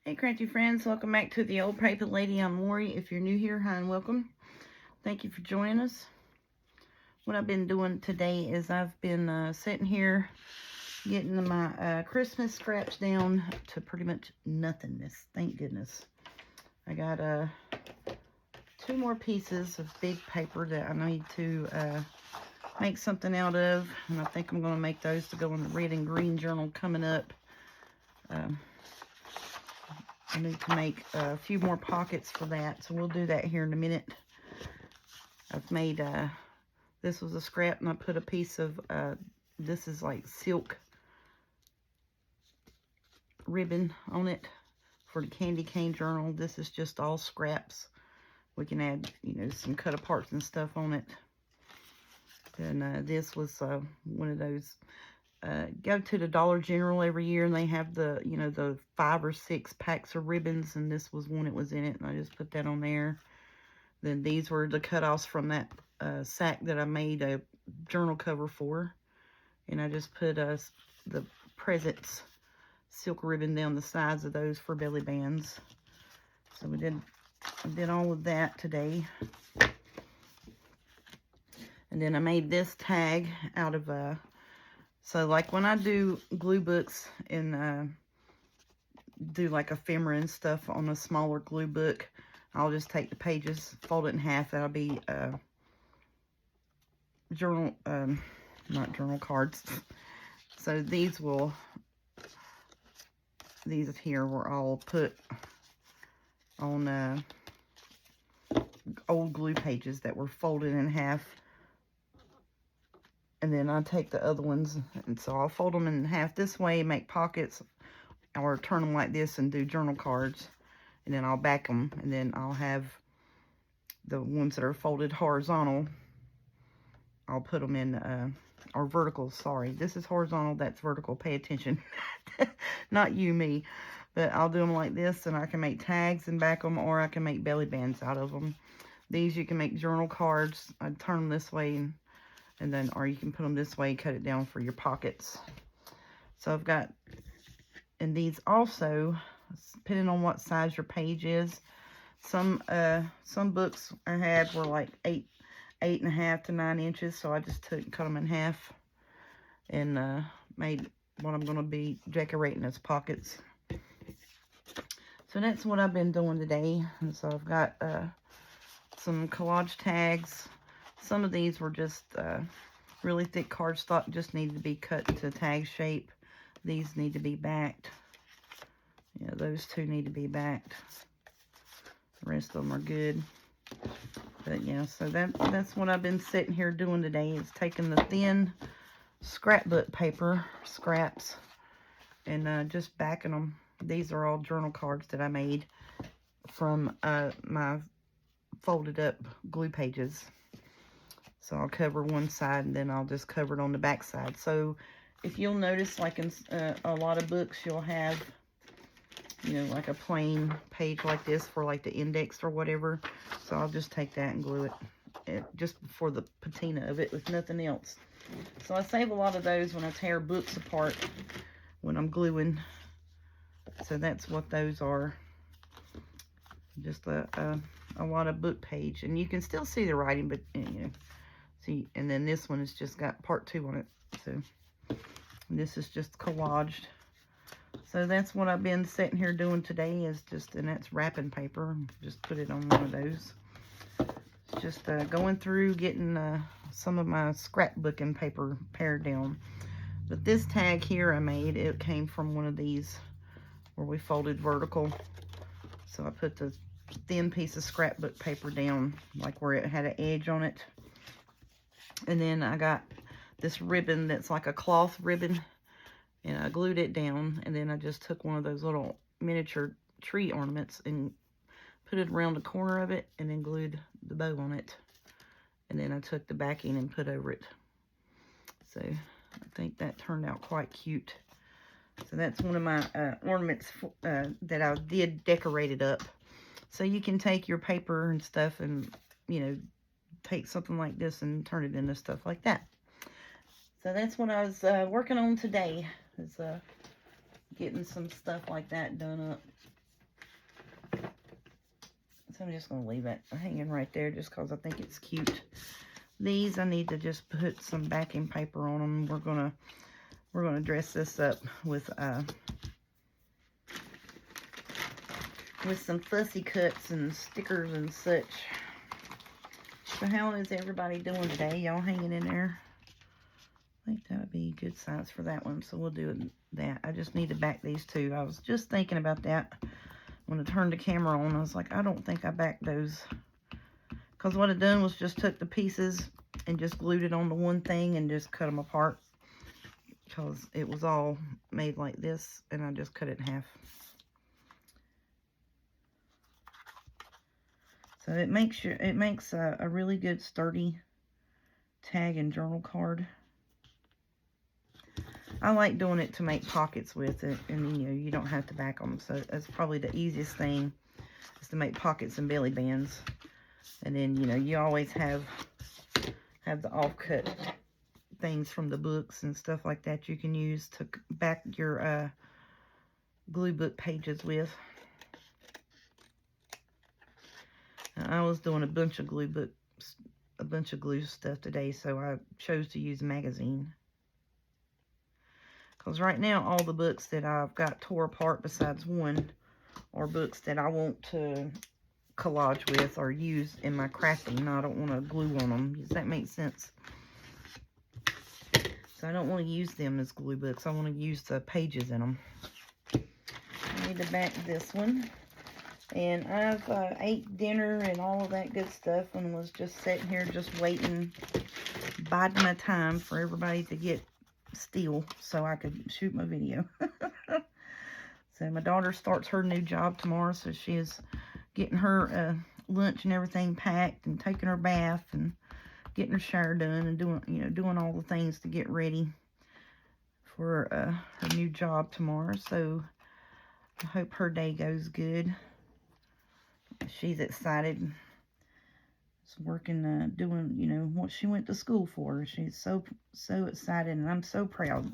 Hey, Crunchy friends, welcome back to the Old Paper Lady. I'm Lori. If you're new here, hi and welcome. Thank you for joining us. What I've been doing today is I've been sitting here getting my Christmas scraps down to pretty much nothingness. Thank goodness. I got two more pieces of big paper that I need to make something out of, and I think I'm going to make those to go in the red and green journal coming up. I need to make a few more pockets for that, so we'll do that here in a minute. I've made, this was a scrap, and I put a piece of, this is like silk ribbon on it for the candy cane journal. This is just all scraps. We can add, some cut aparts and stuff on it. And this was one of those, go to the Dollar General every year, and they have the, the 5 or 6 packs of ribbons, and this was one that was in it, and I just put that on there. Then these were the cutoffs from that sack that I made a journal cover for, and I just put the presents silk ribbon down the sides of those for belly bands. So I did all of that today. And then I made this tag out of so like when I do glue books and do like ephemera and stuff on a smaller glue book, I'll just take the pages, fold it in half. That'll be journal, not journal cards. So these here were all put on old glue pages that were folded in half. And then I take the other ones, and so I'll fold them in half this way, make pockets, or turn them like this and do journal cards. And then I'll back them, and then I'll have the ones that are folded horizontal. I'll put them in, or vertical, sorry. This is horizontal, that's vertical, pay attention. Not you, me. But I'll do them like this, and I can make tags and back them, or I can make belly bands out of them. These you can make journal cards. I turn them this way, and then, or you can put them this way, cut it down for your pockets. So I've got, and these also, depending on what size your page is, some books I had were like 8.5 to 9 inches, so I just cut them in half and made what I'm going to be decorating as pockets. So that's what I've been doing today. And so I've got some collage tags. Some of these were just really thick cardstock, just needed to be cut to tag shape. These need to be backed. Yeah, those two need to be backed. The rest of them are good. But yeah, so that's what I've been sitting here doing today, is taking the thin scrapbook paper, scraps, and just backing them. These are all journal cards that I made from my folded up glue pages. So I'll cover one side, and then I'll just cover it on the back side. So if you'll notice, like in a lot of books, you'll have, like a plain page like this for like the index or whatever. So I'll just take that and glue it just for the patina of it, with nothing else. So I save a lot of those when I tear books apart when I'm gluing. So that's what those are. Just a lot of book page, and you can still see the writing, but see. And then this one has just got part 2 on it. So this is just collaged. So that's what I've been sitting here doing today, is just, and that's wrapping paper. Just put it on one of those. It's just going through getting some of my scrapbooking paper pared down. But this tag here I made, it came from one of these where we folded vertical. So I put the thin piece of scrapbook paper down, like where it had an edge on it. And then I got this ribbon that's like a cloth ribbon, and I glued it down, and then I just took one of those little miniature tree ornaments and put it around the corner of it, and then glued the bow on it. And then I took the backing and put over it. So I think that turned out quite cute. So that's one of my ornaments that I did decorated up. So you can take your paper and stuff and, take something like this and turn it into stuff like that. So that's what I was working on today, is getting some stuff like that done up. So I'm just going to leave it hanging right there just because I think it's cute. These I need to just put some backing paper on them. We're gonna dress this up with some fussy cuts and stickers and such. So how is everybody doing today? Y'all hanging in there? I think that would be good size for that one, so we'll do that. I just need to back these two. I was just thinking about that when I turned the camera on. I was like, I don't think I backed those. Because what I done was just took the pieces and just glued it on the one thing and just cut them apart. Because it was all made like this, and I just cut it in half. So it makes a really good sturdy tag and journal card. I like doing it to make pockets with it, and you don't have to back them. So that's probably the easiest thing, is to make pockets and belly bands. And then you always have the offcut things from the books and stuff like that you can use to back your glue book pages with. I was doing a bunch of glue stuff today, so I chose to use a magazine. Because right now, all the books that I've got tore apart besides one are books that I want to collage with or use in my crafting. I don't want to glue on them. Does that make sense? So I don't want to use them as glue books. I want to use the pages in them. I need to back this one. And I've ate dinner and all of that good stuff and was just sitting here just waiting, biding my time for everybody to get still so I could shoot my video. So my daughter starts her new job tomorrow, so she is getting her lunch and everything packed and taking her bath and getting her shower done and doing all the things to get ready for her new job tomorrow. So I hope her day goes good. She's excited. She's working, doing, what she went to school for. She's so excited, and I'm so proud.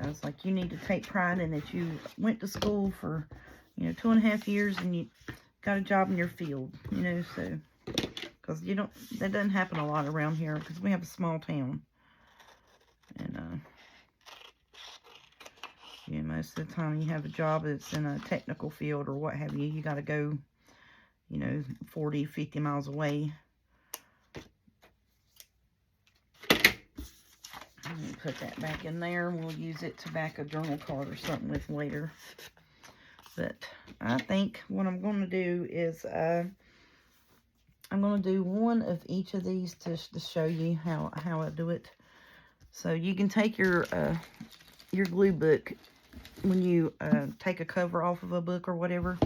I was like, you need to take pride in that you went to school for, 2.5 years and you got a job in your field, so, because that doesn't happen a lot around here because we have a small town. And, most of the time you have a job that's in a technical field or what have you, you got to go, 40, 50 miles away. Put that back in there. We'll use it to back a journal card or something with later. But I think what I'm going to do is I'm going to do one of each of these to show you how I do it. So you can take your glue book when you take a cover off of a book or whatever.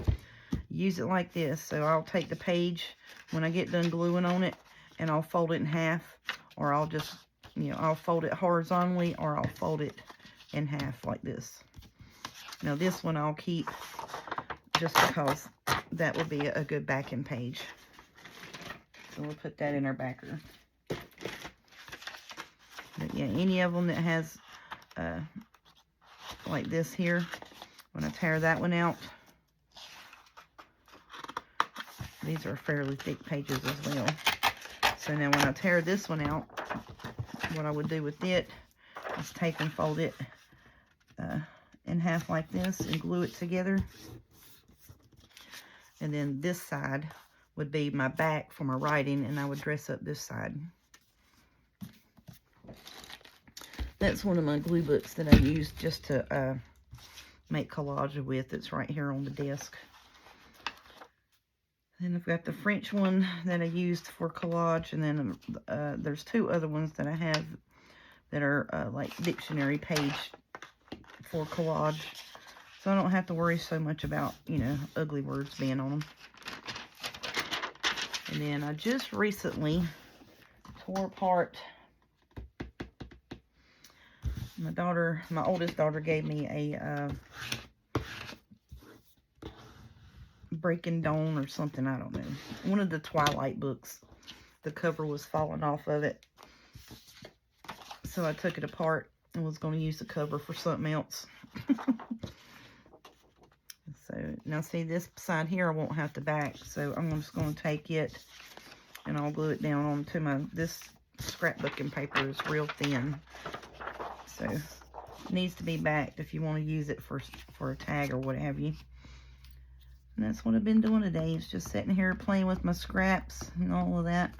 Use it like this. So I'll take the page when I get done gluing on it, and I'll fold it in half, or I'll just I'll fold it horizontally, or I'll fold it in half like this. Now this one I'll keep just because that will be a good backing page. So we'll put that in our backer. But yeah, any of them that has like this here, when I tear that one out, these are fairly thick pages as well. So now when I tear this one out, what I would do with it is take and fold it in half like this and glue it together. And then this side would be my back for my writing, and I would dress up this side. That's one of my glue books that I use just to make collage with. It's right here on the desk. Then I've got the French one that I used for collage, and then there's two other ones that I have that are like dictionary page for collage. So I don't have to worry so much about, ugly words being on them. And then I just recently tore apart, my oldest daughter gave me a Breaking Dawn or something, I don't know. One of the Twilight books. The cover was falling off of it. So I took it apart and was going to use the cover for something else. So now see, this side here I won't have to back, so I'm just going to take it and I'll glue it down onto this scrapbooking paper is real thin, so it needs to be backed if you want to use it for a tag or what have you. And that's what I've been doing today, is just sitting here playing with my scraps and all of that.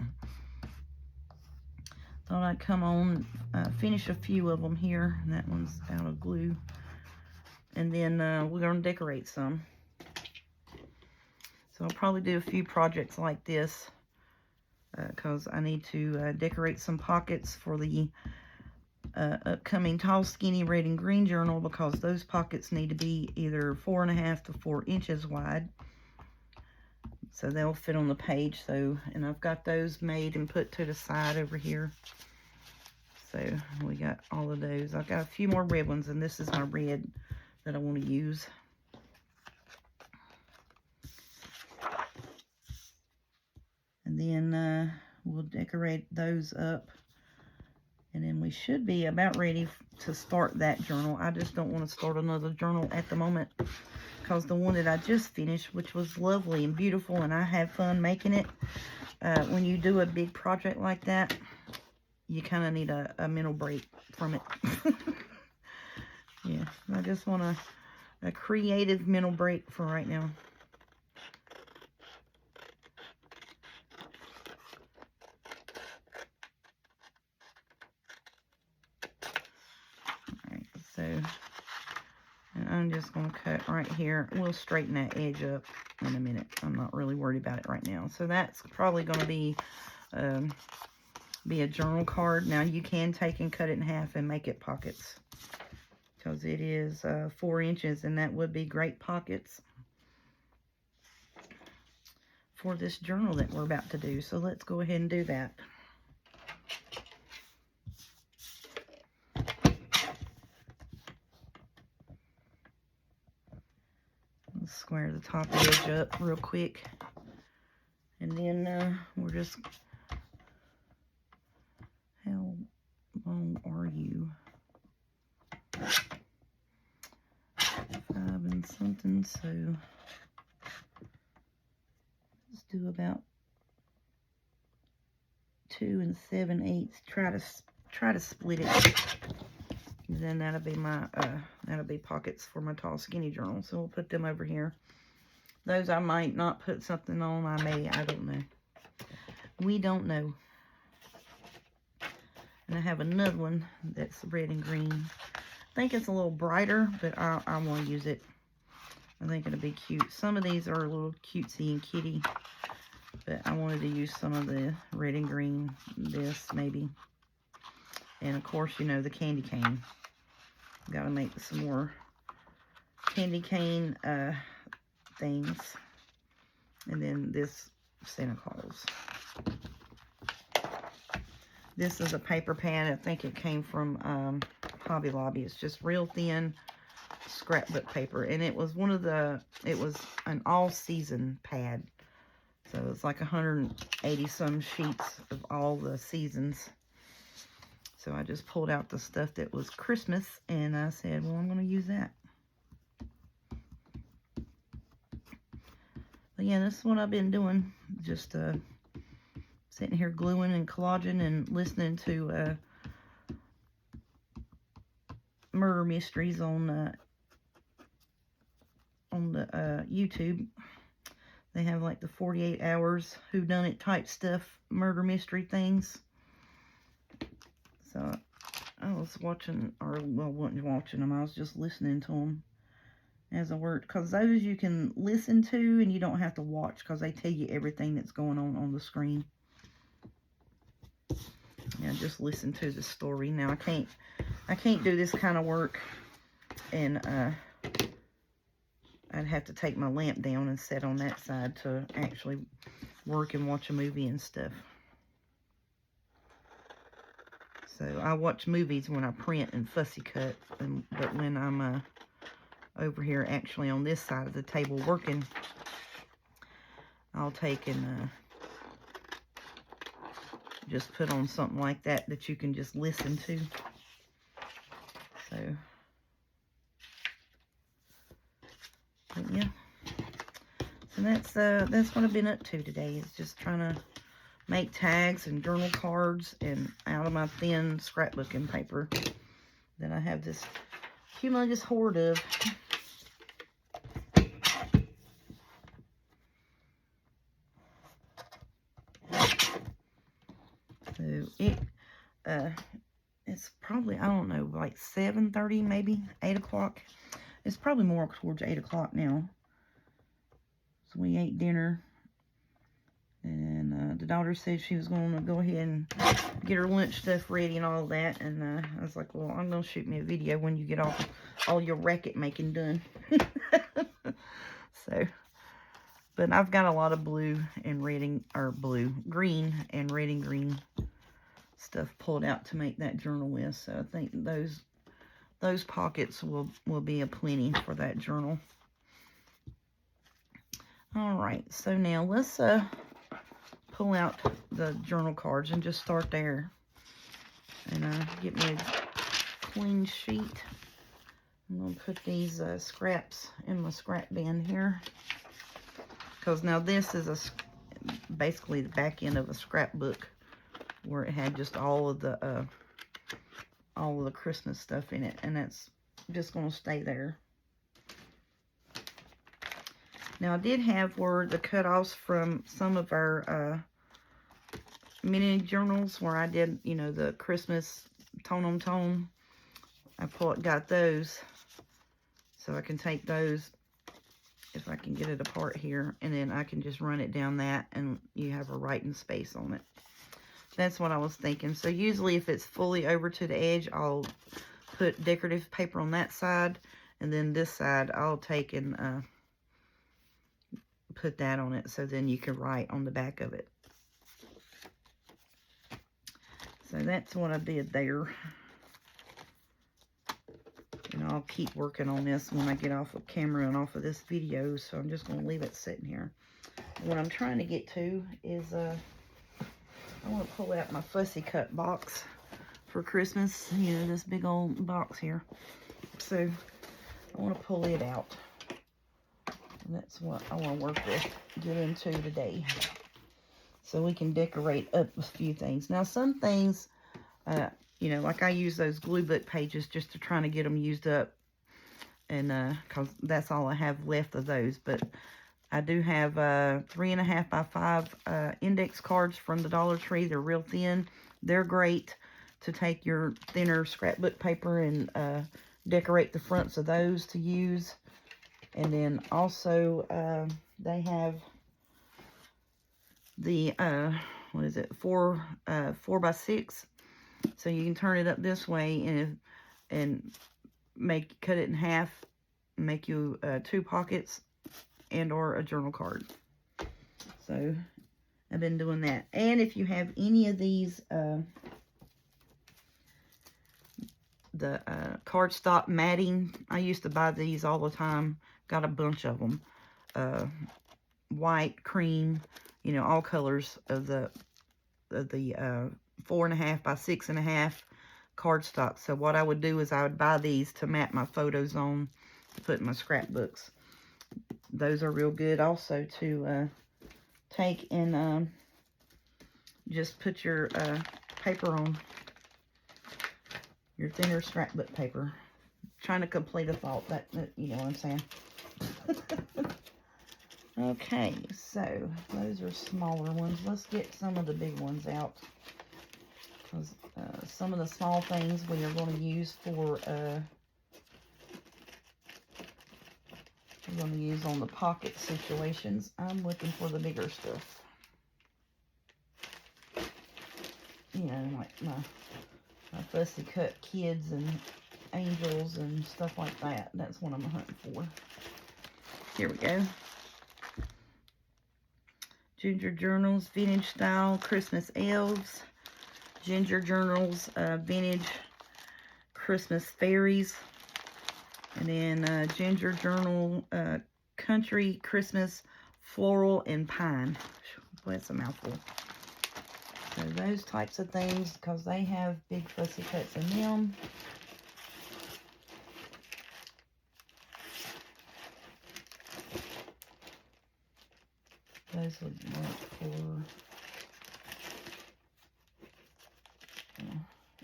Thought I'd come on, finish a few of them here, and that one's out of glue. And then we're going to decorate some. So I'll probably do a few projects like this, because I need to decorate some pockets for the upcoming Tall, Skinny, Red, and Green journal, because those pockets need to be either 4.5 to 4 inches wide. So they'll fit on the page. So, and I've got those made and put to the side over here. So we got all of those. I've got a few more red ones, and this is my red that I want to use. And then we'll decorate those up. And then we should be about ready to start that journal. I just don't want to start another journal at the moment, because the one that I just finished, which was lovely and beautiful, and I had fun making it, when you do a big project like that, you kind of need a mental break from it. Yeah, I just want a creative mental break for right now. Alright, so, and I'm just going to cut right here. We'll straighten that edge up in a minute. I'm not really worried about it right now. So that's probably going to be a journal card. Now you can take and cut it in half and make it pockets, because it is 4 inches, and that would be great pockets for this journal that we're about to do. So let's go ahead and do that. Let's square the top edge up real quick, and then we're just, how long are you? 5 and something, so let's do about 2 7/8. Try to split it. And then that'll be my that'll be pockets for my Tall, Skinny journal. So we'll put them over here. Those I might not put something on. I may. I don't know. We don't know. And I have another one that's red and green. I think it's a little brighter, but I want to use it. I think it'll be cute. Some of these are a little cutesy and kitty, but I wanted to use some of the red and green, this maybe. And of course, you know, the candy cane. Got to make some more candy cane things. And then this Santa Claus. This is a paper pad. I think it came from Hobby Lobby. It's just real thin scrapbook paper, and it was it was an all-season pad. So it's like 180 some sheets of all the seasons. So I just pulled out the stuff that was Christmas, and I said, well, I'm going to use that. But yeah, this is what I've been doing. Just sitting here gluing and collaging and listening to murder mysteries on the YouTube. They have like the 48 hours whodunit type stuff, murder mystery things. So I was watching, or well, wasn't watching them, I was just listening to them as I worked. Because those you can listen to and you don't have to watch, because they tell you everything that's going on the screen. Yeah, just listen to the story. Now I can't do this kind of work, and I'd have to take my lamp down and sit on that side to actually work and watch a movie and stuff. So I watch movies when I print and fussy cut, but when I'm over here actually on this side of the table working, I'll take and just put on something like that you can just listen to. So, but yeah, that's what I've been up to today, is just trying to make tags and journal cards and out of my thin scrapbooking paper that I have this humongous hoard of. So it's probably, I don't know, like 7:30, maybe 8 o'clock. It's probably more towards 8 o'clock now. So we ate dinner, and the daughter said she was going to go ahead and get her lunch stuff ready and all that. And I was like, well, I'm going to shoot me a video when you get all your racket making done. So, but I've got a lot of blue and green and red and green stuff pulled out to make that journal with. So I think those pockets will be a plenty for that journal. All right, so now let's pull out the journal cards and just start there. And get me a clean sheet. I'm going to put these scraps in my scrap bin here. Because now this is basically the back end of a scrapbook, where it had just all of the Christmas stuff in it, and that's just going to stay there. Now I did have the cutoffs from some of our mini journals where I did, you know, the Christmas tone on tone. I got those, so I can take those if I can get it apart here, and then I can just run it down that, and you have a writing space on it. That's what I was thinking. So usually if it's fully over to the edge, I'll put decorative paper on that side, and then this side I'll take and put that on it, so then you can write on the back of it. So that's what I did there. And I'll keep working on this when I get off of camera and off of this video, so I'm just going to leave it sitting here. What I'm trying to get to is I want to pull out my fussy cut box for Christmas. You know, this big old box here. So I want to pull it out. And that's what I want to work with, get into today. So we can decorate up a few things. Now some things, you know, like I use those glue book pages just to try to get them used up. And because that's all I have left of those. But I do have 3.5 by 5 index cards from the Dollar Tree. They're real thin. They're great to take your thinner scrapbook paper and decorate the fronts of those to use. And then also they have the what is it, 4 by 6. So you can turn it up this way and cut it in half, make you 2 pockets and or a journal card. So I've been doing that. And if you have any of these the cardstock matting, I used to buy these all the time. Got a bunch of them. White, cream, you know, all colors of the 4.5 by 6.5 cardstock. So what I would do is I would buy these to mat my photos on to put in my scrapbooks. Those are real good also to take and just put your paper on, your thinner scrapbook paper. Trying to complete a thought, that you know what I'm saying. Okay, so those are smaller ones. Let's get some of the big ones out, because some of the small things we are going to use for we're going to use on the pocket situations. I'm looking for the bigger stuff. You know, like my fussy cut kids and angels and stuff like that. That's what I'm hunting for. Here we go. Ginger Journals, Vintage Style, Christmas Elves. Ginger Journals, Vintage Christmas Fairies. And then Ginger Journal, Country Christmas Floral and Pine. Boy, that's a mouthful. So those types of things, because they have big fussy cuts in them. those would work for.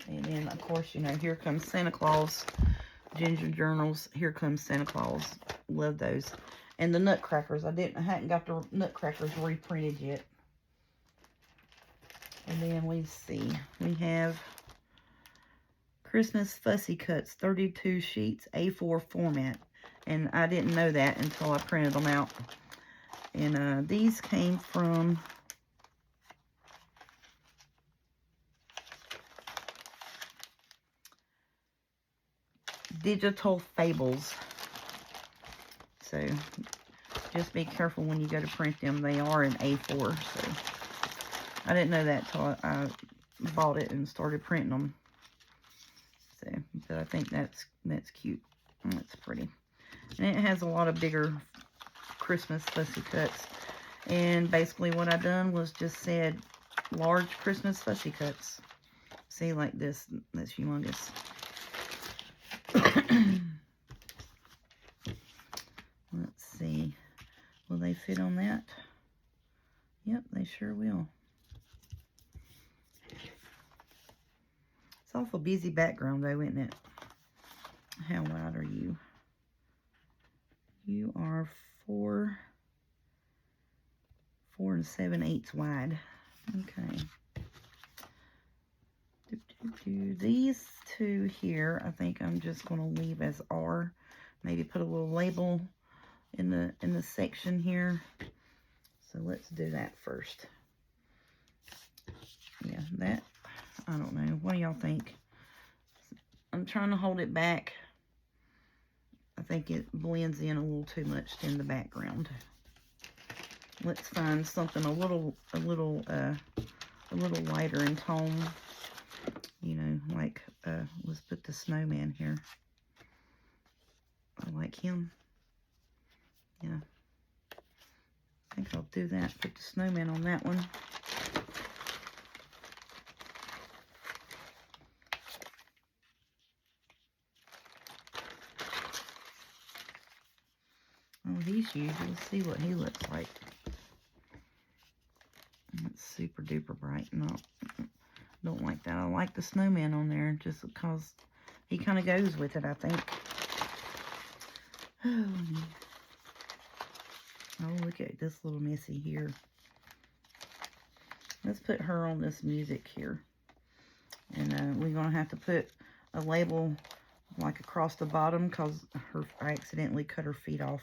And then, of course, you know, here comes Santa Claus. Ginger journals. Here comes Santa Claus. Love those. And the nutcrackers. I hadn't got the nutcrackers reprinted yet. And then we see. We have Christmas Fussy Cuts. 32 sheets. A4 format. And I didn't know that until I printed them out. And these came from Digital Fables. So just be careful when you go to print them. They are in A4. So I didn't know that till I bought it and started printing them. So, but I think that's cute. That's pretty. And it has a lot of bigger Christmas Fussy Cuts. And basically what I done was just said large Christmas Fussy Cuts. See, like this. That's humongous. Let's see. Will they fit on that? Yep, they sure will. It's awful busy background though, isn't it? How wide are you? You are 4 7/8 wide. Okay. These two here, I think I'm just going to leave as R. Maybe put a little label in the section here. So let's do that first. Yeah, that, I don't know. What do y'all think? I'm trying to hold it back. I think it blends in a little too much in the background. Let's find something a little lighter in tone. You know, like let's put the snowman here. I like him. Yeah. I think I'll do that. Put the snowman on that one. Oh, he's huge. Let's see what he looks like. It's super duper bright. No, don't like that. I like the snowman on there just because he kind of goes with it, I think. Oh, look at this little missy here. Let's put her on this music here. And we're going to have to put a label like across the bottom because I accidentally cut her feet off.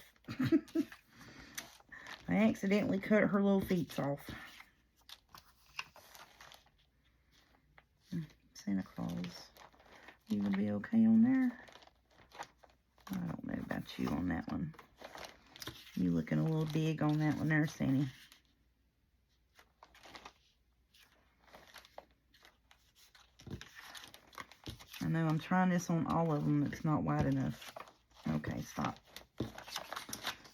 I accidentally cut her little feet off. Santa Claus. You gonna be okay on there? I don't know about you on that one. You looking a little big on that one there, Sandy. I know I'm trying this on all of them. It's not wide enough. Okay, stop.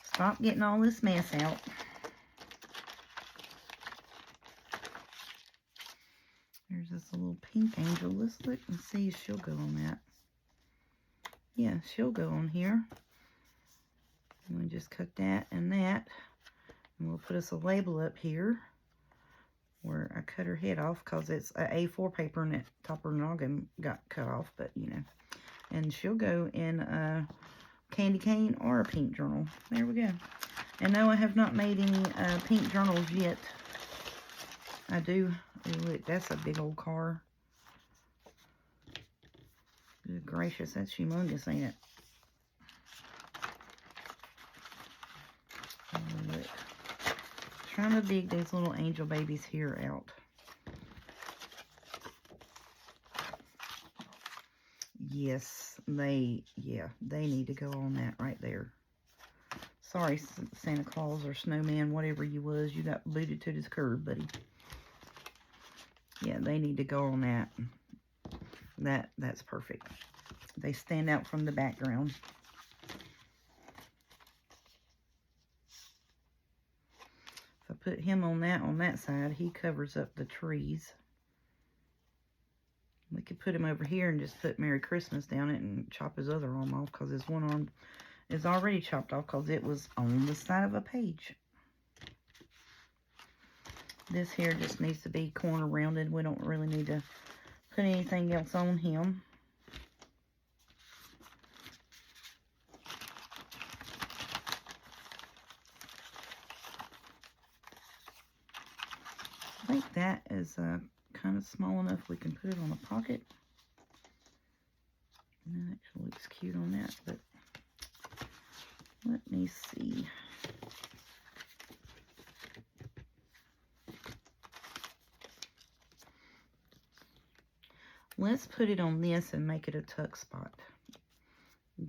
Stop getting all this mess out. There's this little pink angel. Let's look and see if she'll go on that. Yeah, she'll go on here. And we just cut that and that. And we'll put us a label up here where I cut her head off because it's a A4 paper and that top of her noggin got cut off, but you know. And she'll go in a candy cane or a pink journal. There we go. And no, I have not made any pink journals yet. I do. Oh, look, that's a big old car. Good gracious, that's humongous, ain't it? Oh, look. Trying to dig these little angel babies here out. Yes, they need to go on that right there. Sorry, Santa Claus or Snowman, whatever you was, you got booted to this curb, buddy. Yeah, they need to go on that. That's perfect. They stand out from the background. If I put him on that side, he covers up the trees. We could put him over here and just put Merry Christmas down it and chop his other arm off because his one arm is already chopped off because it was on the side of a page. This here just needs to be corner rounded. We don't really need to put anything else on him. I think that is kind of small enough we can put it on a pocket. And that actually looks cute on that, but let me see. Let's put it on this and make it a tuck spot.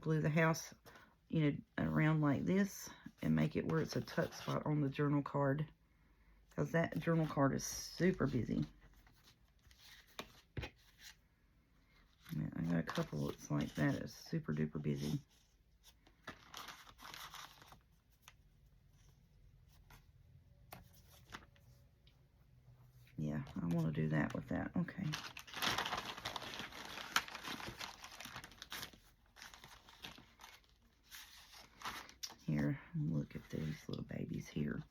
Glue the house, you know, around like this and make it where it's a tuck spot on the journal card. Because that journal card is super busy. Yeah, I got a couple that's like that. It's super duper busy. Yeah, I want to do that with that. Okay. Here, look at these little babies here.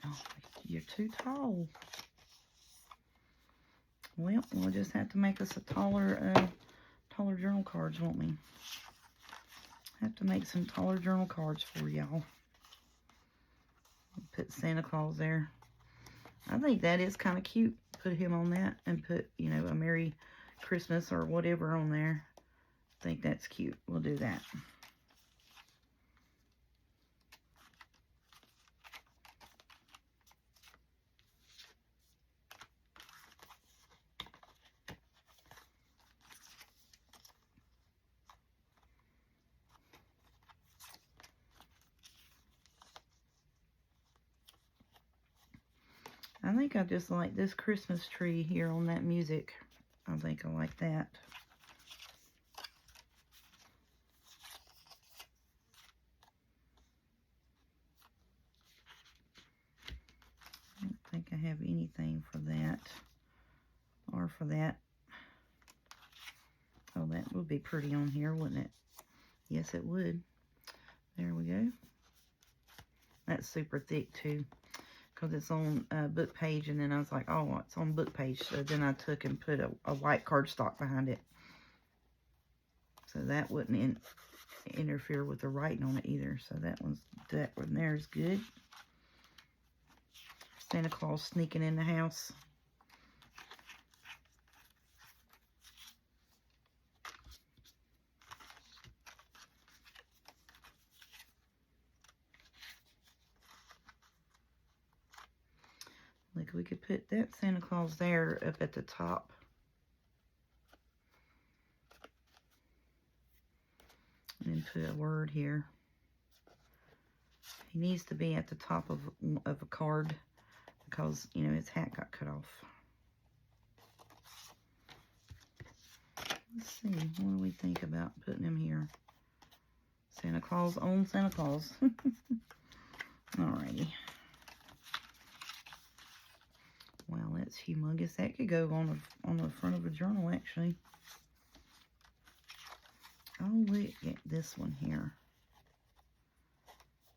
Oh, you're too tall. Well, we'll just have to make us a taller journal cards, won't we? Have to make some taller journal cards for y'all. Put Santa Claus there. I think that is kind of cute. Put him on that and put, you know, a Merry Christmas or whatever on there. I think that's cute. We'll do that. I think I just like this Christmas tree here on that music. I think I like that. I don't think I have anything for that or for that. Oh, that would be pretty on here, wouldn't it? Yes, it would. There we go. That's super thick too, because it's on book page, and then I was like, oh, it's on book page. So then I took and put a white cardstock behind it. So that wouldn't interfere with the writing on it either. So that one there is good. Santa Claus sneaking in the house. Look, we could put that Santa Claus there up at the top. And then put a word here. He needs to be at the top of a card because, you know, his hat got cut off. Let's see, what do we think about putting him here? Santa Claus on Santa Claus. Alrighty. Wow, that's humongous. That could go on the front of a journal, actually. Oh, look at this one here.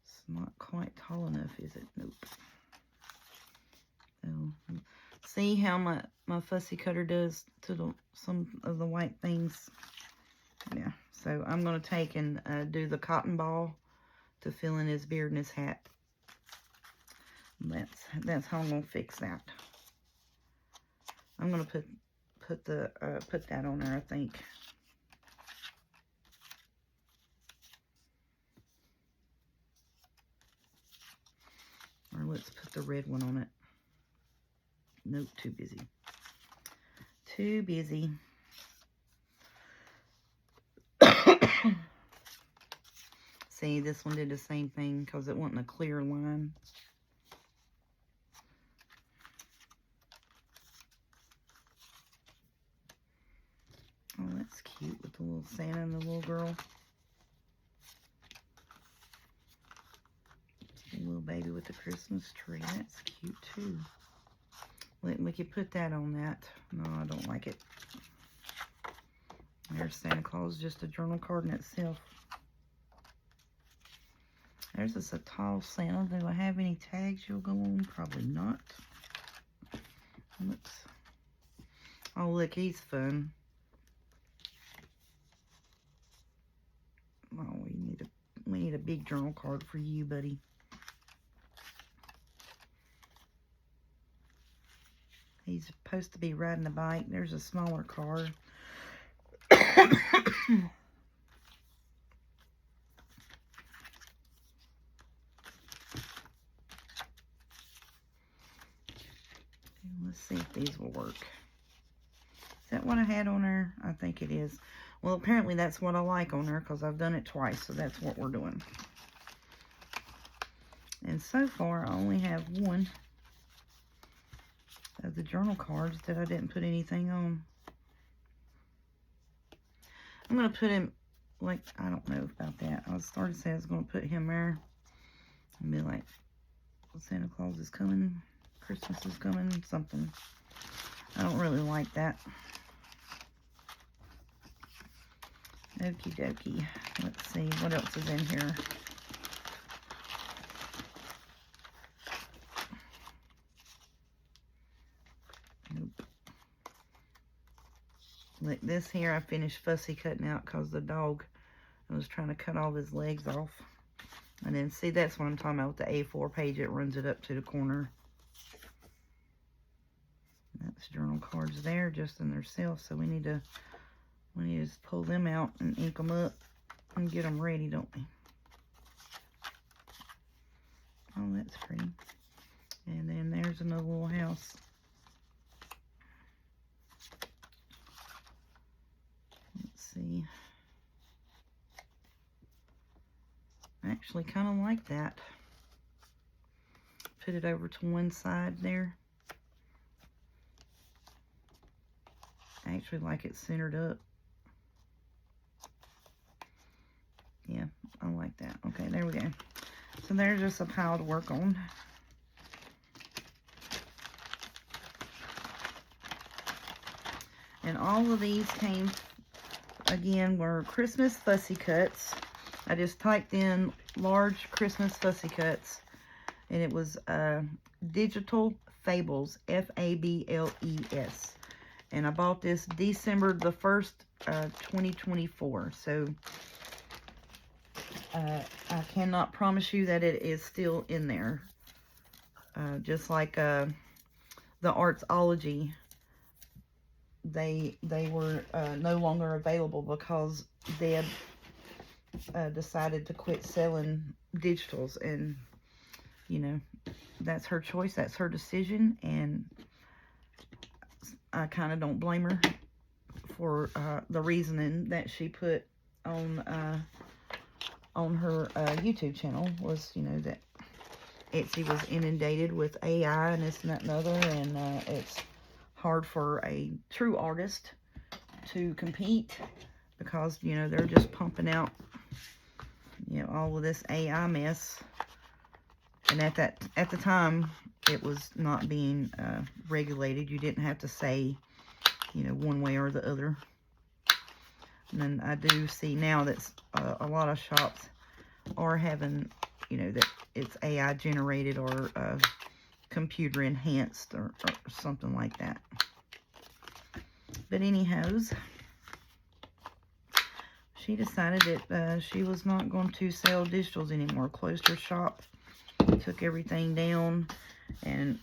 It's not quite tall enough, is it? Nope. Oh, see how my fussy cutter does to some of the white things? Yeah, so I'm going to take and do the cotton ball to fill in his beard and his hat. That's how I'm going to fix that. I'm going to put that on there, I think. Or let's put the red one on it. Nope, too busy. Too busy. See, this one did the same thing because it wasn't a clear line. Oh, that's cute with the little Santa and the little girl. The little baby with the Christmas tree. That's cute too. We could put that on that. No, I don't like it. There's Santa Claus, just a journal card in itself. There's this a tall Santa. Do I have any tags you'll go on? Probably not. Let's. Oh, look, he's fun. Oh, we need a big journal card for you, buddy. He's supposed to be riding a bike. There's a smaller car. Let's see if these will work. Is that what I had on there? I think it is. Well, apparently that's what I like on there because I've done it twice, so that's what we're doing. And so far, I only have one of the journal cards that I didn't put anything on. I'm going to put him, like, I don't know about that. I was starting to say I was going to put him there and be like, Santa Claus is coming, Christmas is coming, something. I don't really like that. Okie dokie. Let's see what else is in here. Nope. Like this here, I finished fussy cutting out because the dog, I was trying to cut all his legs off. And then see, that's what I'm talking about with the A4 page. It runs it up to the corner. That's journal cards there just in themselves. So we need to just pull them out and ink them up and get them ready, don't we? Oh, that's pretty. And then there's another little house. Let's see. I actually kind of like that. Put it over to one side there. I actually like it centered up. Yeah, I like that. Okay, there we go. So there's just a pile to work on. And all of these came, again, were Christmas fussy cuts. I just typed in large Christmas fussy cuts. And it was Digital Fables, F-A-B-L-E-S. And I bought this December the 1st, 2024. So I cannot promise you that it is still in there. Just like the Artsology, they were no longer available because Deb decided to quit selling digitals. And, you know, that's her choice. That's her decision. And I kind of don't blame her for the reasoning that she put on her YouTube channel was, you know, that Etsy was inundated with AI and this and that and other, and it's hard for a true artist to compete because, you know, they're just pumping out, you know, all of this AI mess. And at the time, it was not being regulated. You didn't have to say, you know, one way or the other. And then I do see now that a lot of shops are having, you know, that it's AI generated or computer enhanced or something like that. But anyhows, she decided that she was not going to sell digitals anymore. Closed her shop, took everything down, and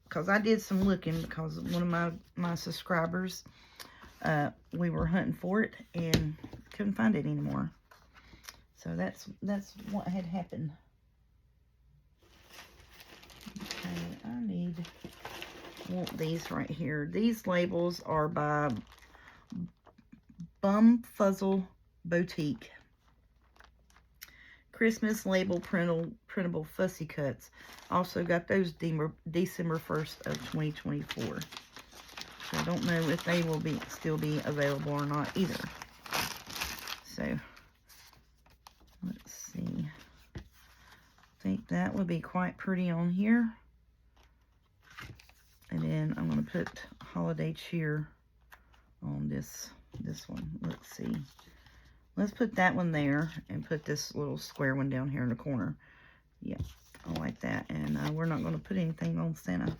because I did some looking because one of my subscribers, we were hunting for it and couldn't find it anymore. So that's what had happened. Okay, I want these right here. These labels are by Bumfuzzle Boutique. Christmas label printable fussy cuts. Also got those December 1st of 2024. So I don't know if they will still be available or not either. So let's see. I think that would be quite pretty on here. And then I'm going to put Holiday Cheer on this one. Let's see. Let's put that one there and put this little square one down here in the corner. Yeah, I like that. And we're not going to put anything on Santa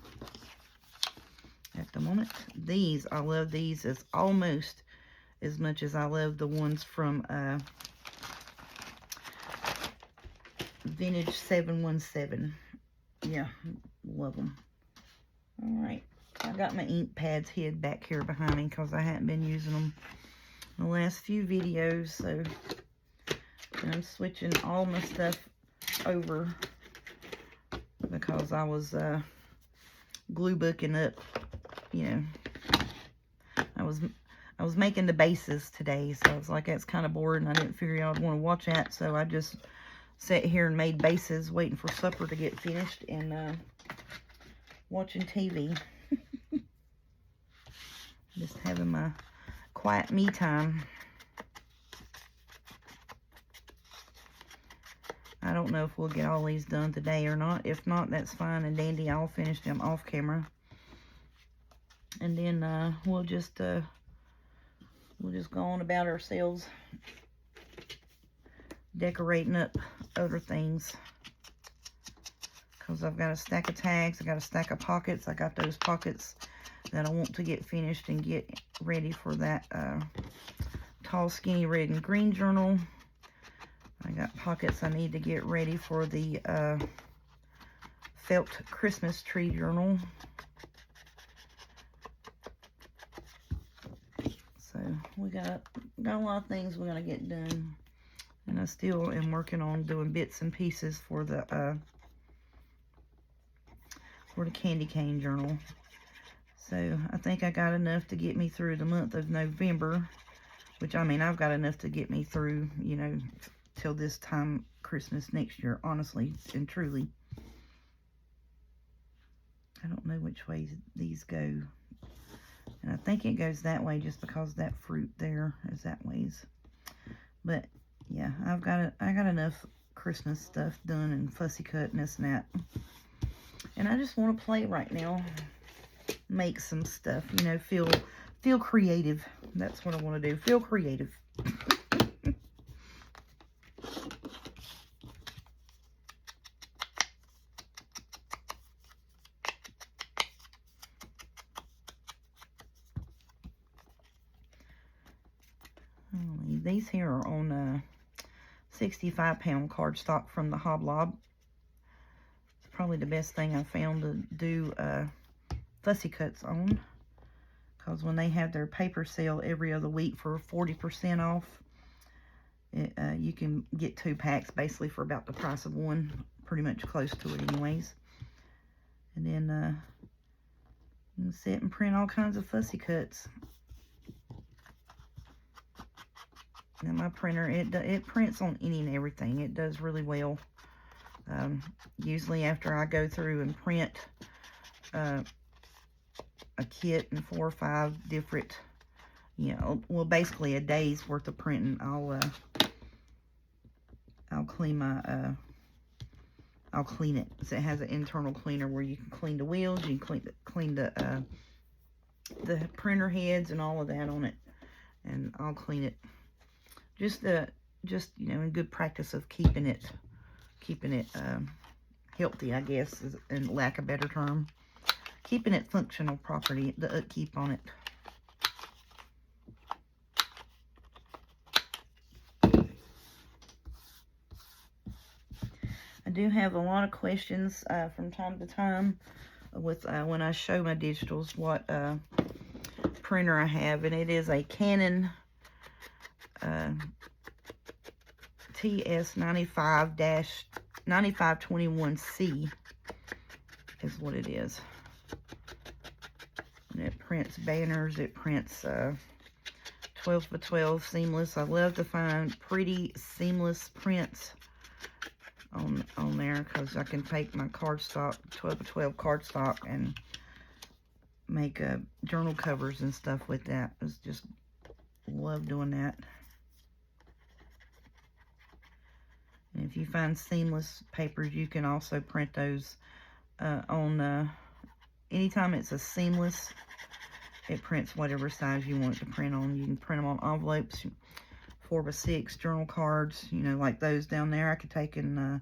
at the moment. These, I love these as almost as much as I love the ones from Vintage 717. Yeah, love them. Alright, I got my ink pads hid back here behind me because I hadn't been using them in the last few videos. So I'm switching all my stuff over because I was glue booking up, you know. I was making the bases today, so I was like, that's kind of boring. I didn't figure y'all would want to watch that, so I just sat here and made bases waiting for supper to get finished and watching TV. Just having my quiet me time. I don't know if we'll get all these done today or not. If not, that's fine and dandy. I'll finish them off camera. And then we'll just go on about ourselves decorating up other things. Because I've got a stack of tags. I got a stack of pockets. I got those pockets that I want to get finished and get ready for that tall, skinny, red and green journal. I got pockets I need to get ready for the felt Christmas tree journal. So we got a lot of things we're gonna get done, and I still am working on doing bits and pieces for the candy cane journal. So I think I got enough to get me through the month of November, which I mean I've got enough to get me through, you know, till this time Christmas next year, honestly and truly. I don't know which way these go, and I think it goes that way just because that fruit there is that ways. But yeah, I got enough Christmas stuff done and fussy cut and this and that, and I just want to play right now, make some stuff, you know, feel creative. That's what I want to do, feel creative. These here are on 65-pound cardstock from the Hoblob. It's probably the best thing I found to do fussy cuts on, because when they have their paper sale every other week for 40% off, you can get 2 packs basically for about the price of one, pretty much close to it anyways. And then you can sit and print all kinds of fussy cuts. And my printer, it prints on any and everything. It does really well. Usually after I go through and print a kit and 4 or 5 different, you know, well, basically a day's worth of printing, I'll clean my I'll clean it. So it has an internal cleaner where you can clean the wheels, you can clean the printer heads and all of that on it, and I'll clean it. Just you know, in good practice of keeping it healthy, I guess, is, in lack of a better term. Keeping it functional property, the upkeep on it. I do have a lot of questions from time to time with when I show my digitals what printer I have, and it is a Canon TS95-9521C is what it is. And it prints banners, it prints 12 by 12 seamless. I love to find pretty seamless prints on there, because I can take my cardstock, 12 by 12 cardstock, and make journal covers and stuff with that. It's just love doing that. And if you find seamless papers, you can also print those on anytime it's a seamless, it prints whatever size you want it to print on. You can print them on envelopes 4x6 journal cards, you know, like those down there. I could take and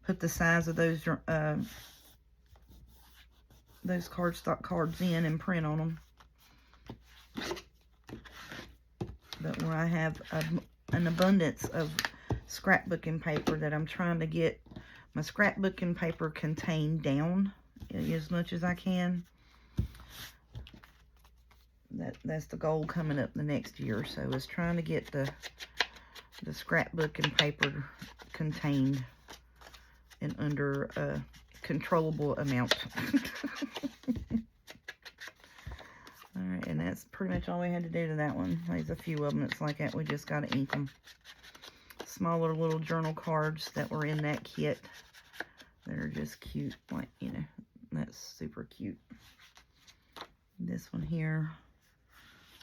put the size of those cardstock cards in and print on them. But where I have an abundance of scrapbooking paper that I'm trying to get my scrapbooking paper contained down as much as I can. That's the goal coming up the next year or so, is trying to get the scrapbooking paper contained and under a controllable amount. Alright, and that's pretty much all we had to do to that one. There's a few of them that's like that. We just got to ink them. Smaller little journal cards that were in that kit. They're just cute. Like, you know, that's super cute. This one here.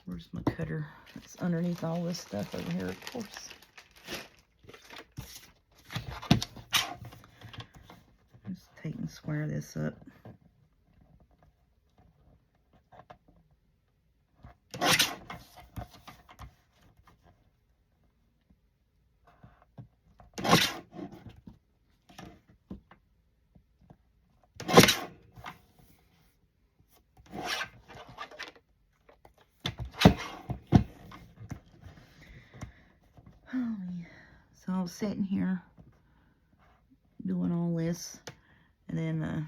Where's my cutter? It's underneath all this stuff over here, of course. Just take and square this up. So I was sitting here doing all this, and then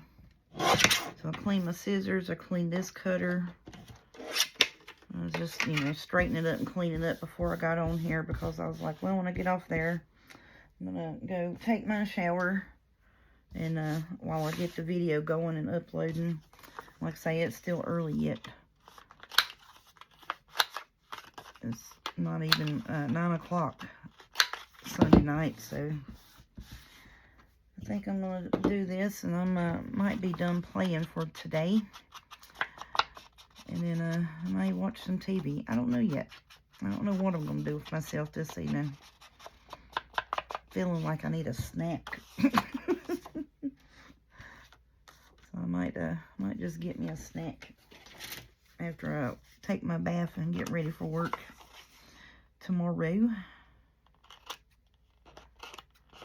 so I cleaned my scissors, I cleaned this cutter. I was just, you know, straightening it up and cleaning it up before I got on here, because I was like, well, when I get off there, I'm gonna go take my shower, and while I get the video going and uploading, like I say, it's still early yet. It's not even 9 o'clock Sunday night, so I think I'm going to do this, and I might be done playing for today. And then I might watch some TV. I don't know yet. I don't know what I'm going to do with myself this evening. Feeling like I need a snack. So I might just get me a snack after I take my bath and get ready for work tomorrow.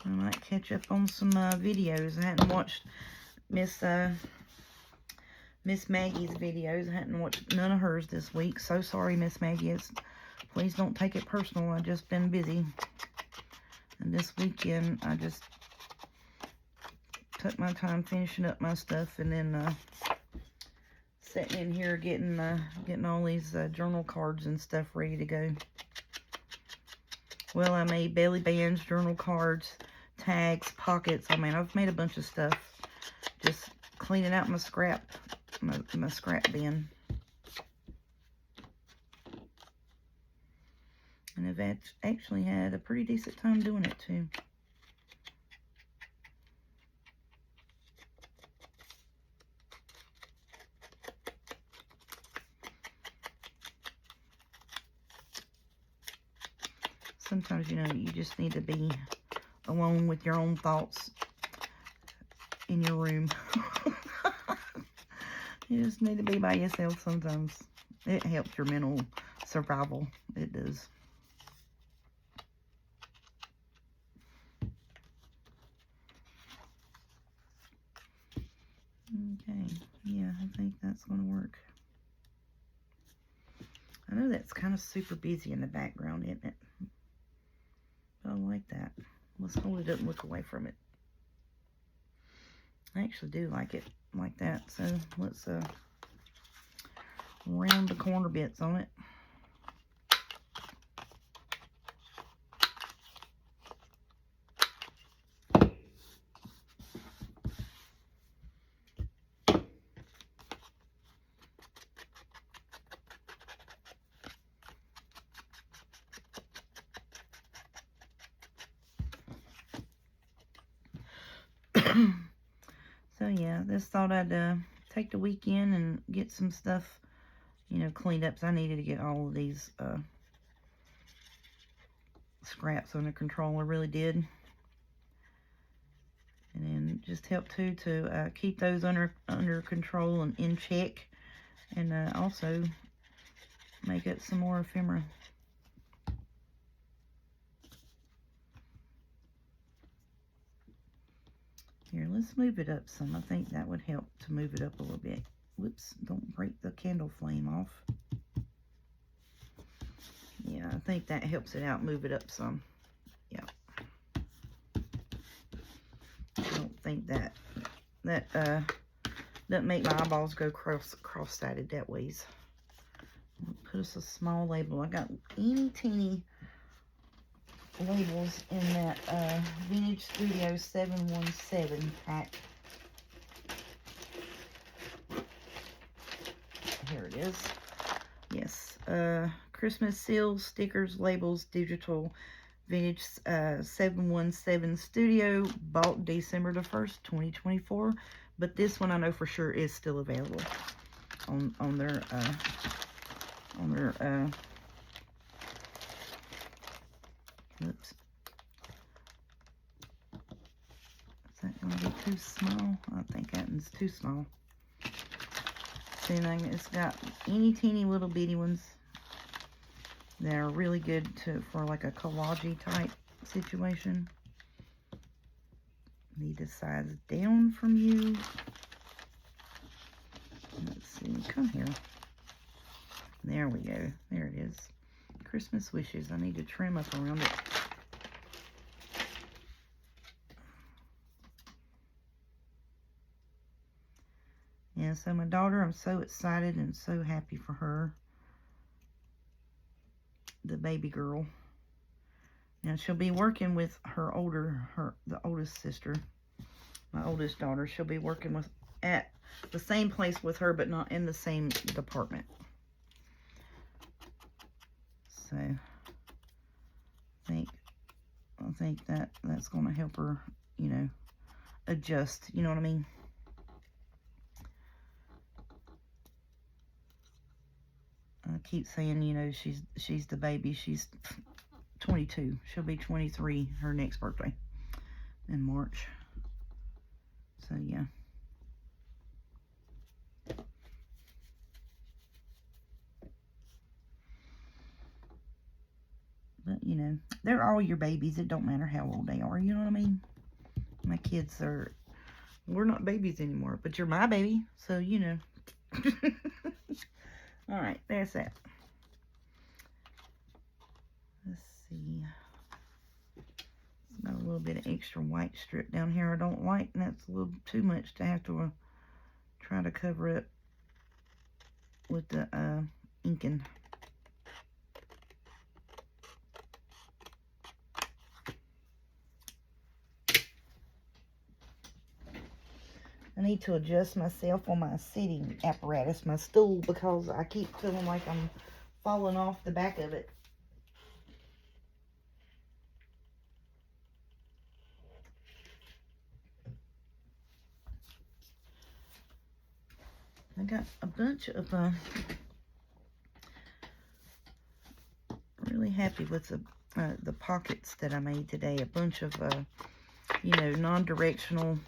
I might catch up on some videos. I hadn't watched Miss Maggie's videos. I hadn't watched none of hers this week. So sorry, Miss Maggie. Please don't take it personal. I've just been busy. And this weekend, I just took my time finishing up my stuff, and then sitting in here getting all these journal cards and stuff ready to go. Well, I made belly bands, journal cards, tags, pockets. I mean, I've made a bunch of stuff. Just cleaning out my scrap bin. And I've actually had a pretty decent time doing it too. Sometimes, you know, you just need to be alone with your own thoughts in your room. You just need to be by yourself sometimes. It helps your mental survival. It does. Okay. Yeah, I think that's going to work. I know that's kind of super busy in the background, isn't it? But I like that. Let's hold it up and look away from it. I actually do like it like that. So let's round the corner bits on it. So yeah, just thought I'd take the weekend and get some stuff, you know, cleaned up. So I needed to get all of these scraps under control. I really did. And then just help too to keep those under control and in check, and also make up some more ephemera. Here, let's move it up some. I think that would help to move it up a little bit. Whoops, don't break the candle flame off. Yeah, I think that helps it out, move it up some. Yeah. I don't think that doesn't make my eyeballs go cross-sided that ways. Put us a small label. I got teeny teeny labels in that Vintage Studio 717 pack. Here it is. Yes. Christmas seals, stickers, labels, digital. Vintage 717 Studio. Bought December the 1st, 2024. But this one I know for sure is still available on their oops. Is that going to be too small? I think that one's too small. See, it's got teeny teeny little bitty ones. They're really good for like a collage type situation. Need a size down from you. Let's see, come here. There we go. There it is. Christmas wishes. I need to trim up around it. Yeah, so my daughter, I'm so excited and so happy for her. The baby girl. Now she'll be working with the oldest sister, my oldest daughter. She'll be working at the same place with her, but not in the same department. So I think that's going to help her, you know, adjust. You know what I mean? I keep saying, you know, she's the baby. She's 22. She'll be 23 her next birthday in March. So yeah. But you know, they're all your babies. It don't matter how old they are. You know what I mean? My kids we're not babies anymore, but you're my baby. So you know. All right, there's that. Let's see. It's got a little bit of extra white strip down here I don't like, and that's a little too much to have to try to cover it with the inking. I need to adjust myself on my seating apparatus, my stool, because I keep feeling like I'm falling off the back of it. I got a bunch of, really happy with the pockets that I made today. A bunch of, you know, non-directional,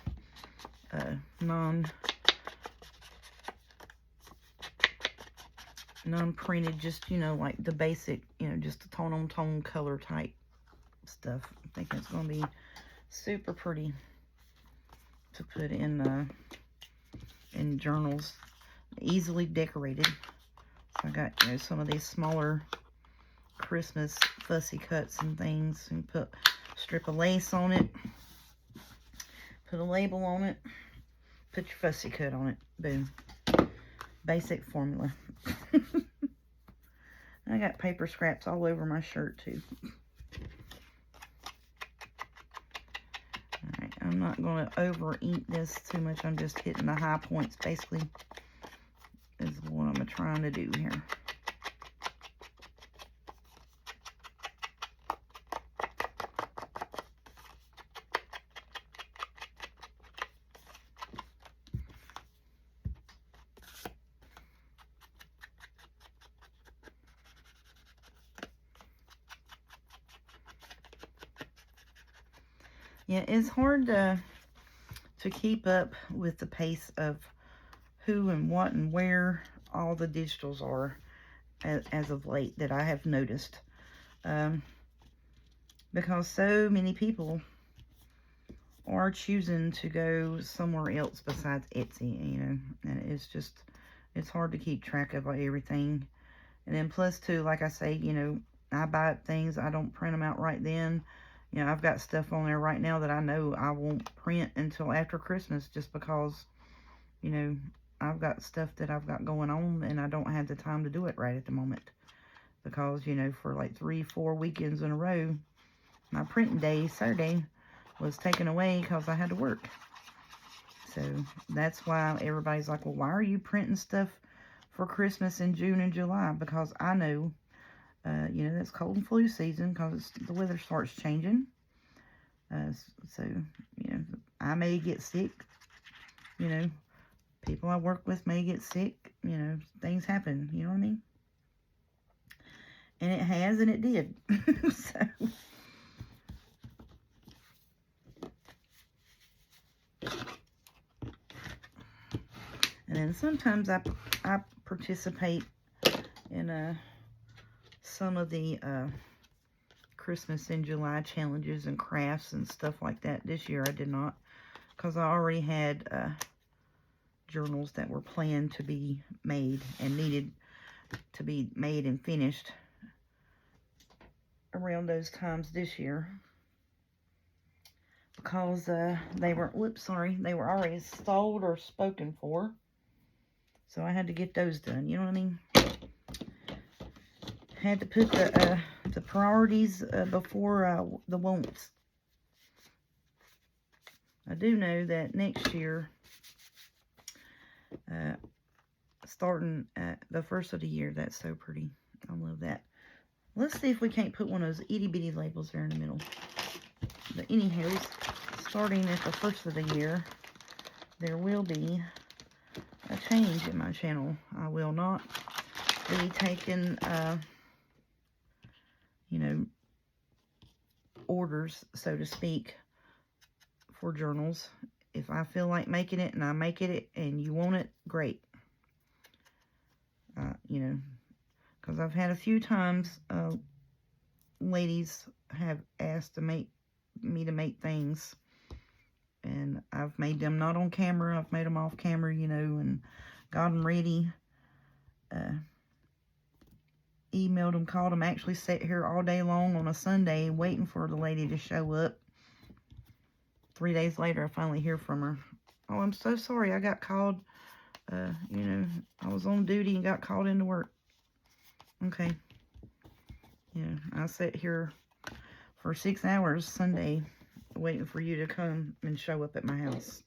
non-printed, just, you know, like the basic, you know, just the tone-on-tone color type stuff. I think it's going to be super pretty to put in journals. Easily decorated. So I got, you know, some of these smaller Christmas fussy cuts and things, and put a strip of lace on it, put a label on it, put your fussy cut on it. Boom. Basic formula. I got paper scraps all over my shirt too. Alright, I'm not going to over ink this too much. I'm just hitting the high points basically is what I'm trying to do here. Yeah, it's hard to keep up with the pace of who and what and where all the digitals are as of late that I have noticed. Because so many people are choosing to go somewhere else besides Etsy, you know, and it's hard to keep track of everything. And then plus too, like I say, you know, I buy up things, I don't print them out right then. You know, I've got stuff on there right now that I know I won't print until after Christmas, just because, you know, I've got stuff that I've got going on and I don't have the time to do it right at the moment. Because, you know, for like 3-4 weekends in a row, my printing day, Saturday, was taken away because I had to work. So that's why everybody's like, well, why are you printing stuff for Christmas in June and July? Because I know, you know, that's cold and flu season because the weather starts changing. So, you know, I may get sick. You know, people I work with may get sick. You know, things happen. You know what I mean? And it has, and it did. So. And then sometimes I participate in some of the Christmas in July challenges and crafts and stuff like that. This year I did not, because I already had journals that were planned to be made and needed to be made and finished around those times this year, because they were already sold or spoken for, so I had to get those done. You know what I mean? Had to put the priorities before the wants. I do know that next year, starting at the first of the year, that's so pretty. I love that. Let's see if we can't put one of those itty bitty labels there in the middle. But anyhow, starting at the first of the year, there will be a change in my channel. I will not be taking, you know, orders, so to speak, for journals. If I feel like making it and I make it and you want it, great. You know, because I've had a few times ladies have asked me to make things, and I've made them not on camera. I've made them off camera, you know, and got them ready. Emailed them, called them, actually sat here all day long on a Sunday waiting for the lady to show up. 3 days later, I finally hear from her. Oh, I'm so sorry. I got called. You know, I was on duty and got called into work. Okay. You know, I sat here for 6 hours Sunday waiting for you to come and show up at my house.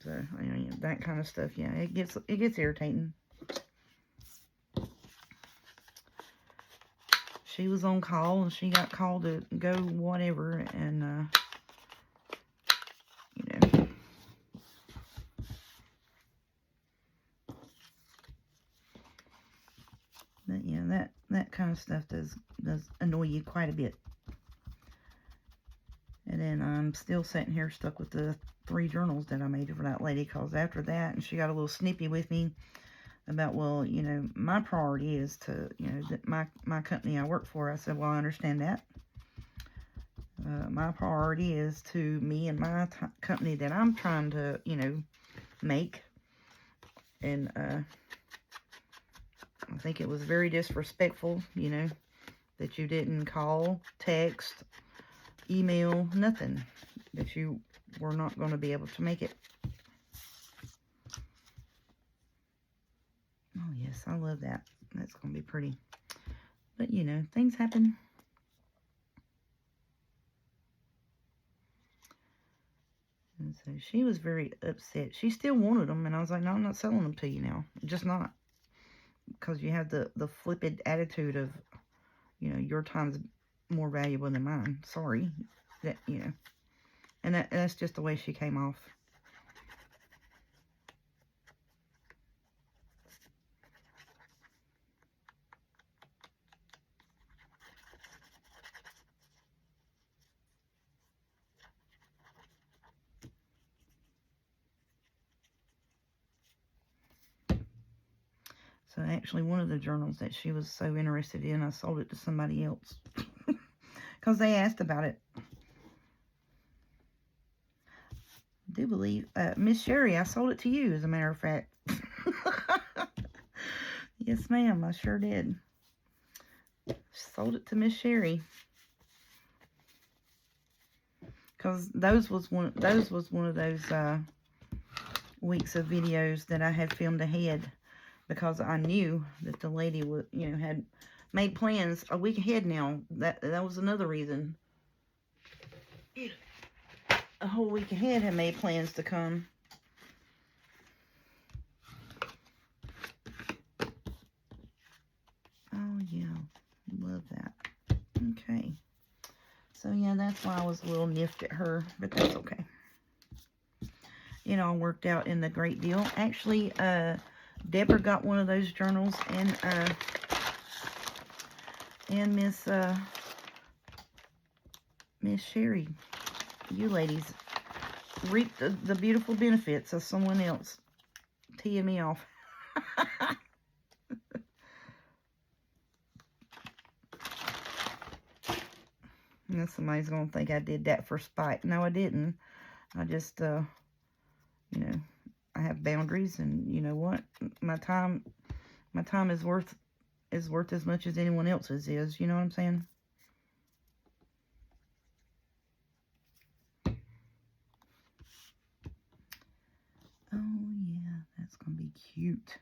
So, you know, that kind of stuff, yeah, it gets irritating. She was on call and she got called to go whatever, and you know, but yeah, that kind of stuff does annoy you quite a bit. And then I'm still sitting here stuck with the 3 journals that I made for that lady, because after that, and she got a little snippy with me about, well, you know, my priority is to, you know, my company I work for. I said, well, I understand that. My priority is to me and my company that I'm trying to, you know, make. And I think it was very disrespectful, you know, that you didn't call, text, email, nothing, that you were not going to be able to make it. Oh, yes, I love that. That's going to be pretty. But, you know, things happen. And so she was very upset. She still wanted them, and I was like, no, I'm not selling them to you now. Just not. Because you have the flippant attitude of, you know, your time's more valuable than mine. Sorry. That, you know. And that's just the way she came off. So actually, one of the journals that she was so interested in, I sold it to somebody else. Because they asked about it. do believe, Miss Sherry, I sold it to you, as a matter of fact. Yes, ma'am, I sure did. Sold it to Miss Sherry. Because those was one of those weeks of videos that I had filmed ahead, because I knew that the lady was, had made plans a week ahead now. That was another reason. A whole week ahead had made plans to come. Oh yeah, love that. Okay. So yeah, that's why I was a little niffed at her, but that's okay. It all worked out in the great deal. Actually, Deborah got one of those journals, and Miss Sherry, you ladies reaped the beautiful benefits of someone else teeing me off. And somebody's gonna think I did that for spite. No, I didn't. I just, I have boundaries, and you know what? My time is worth as much as anyone else's is. You know what I'm saying? Oh yeah, that's gonna be cute.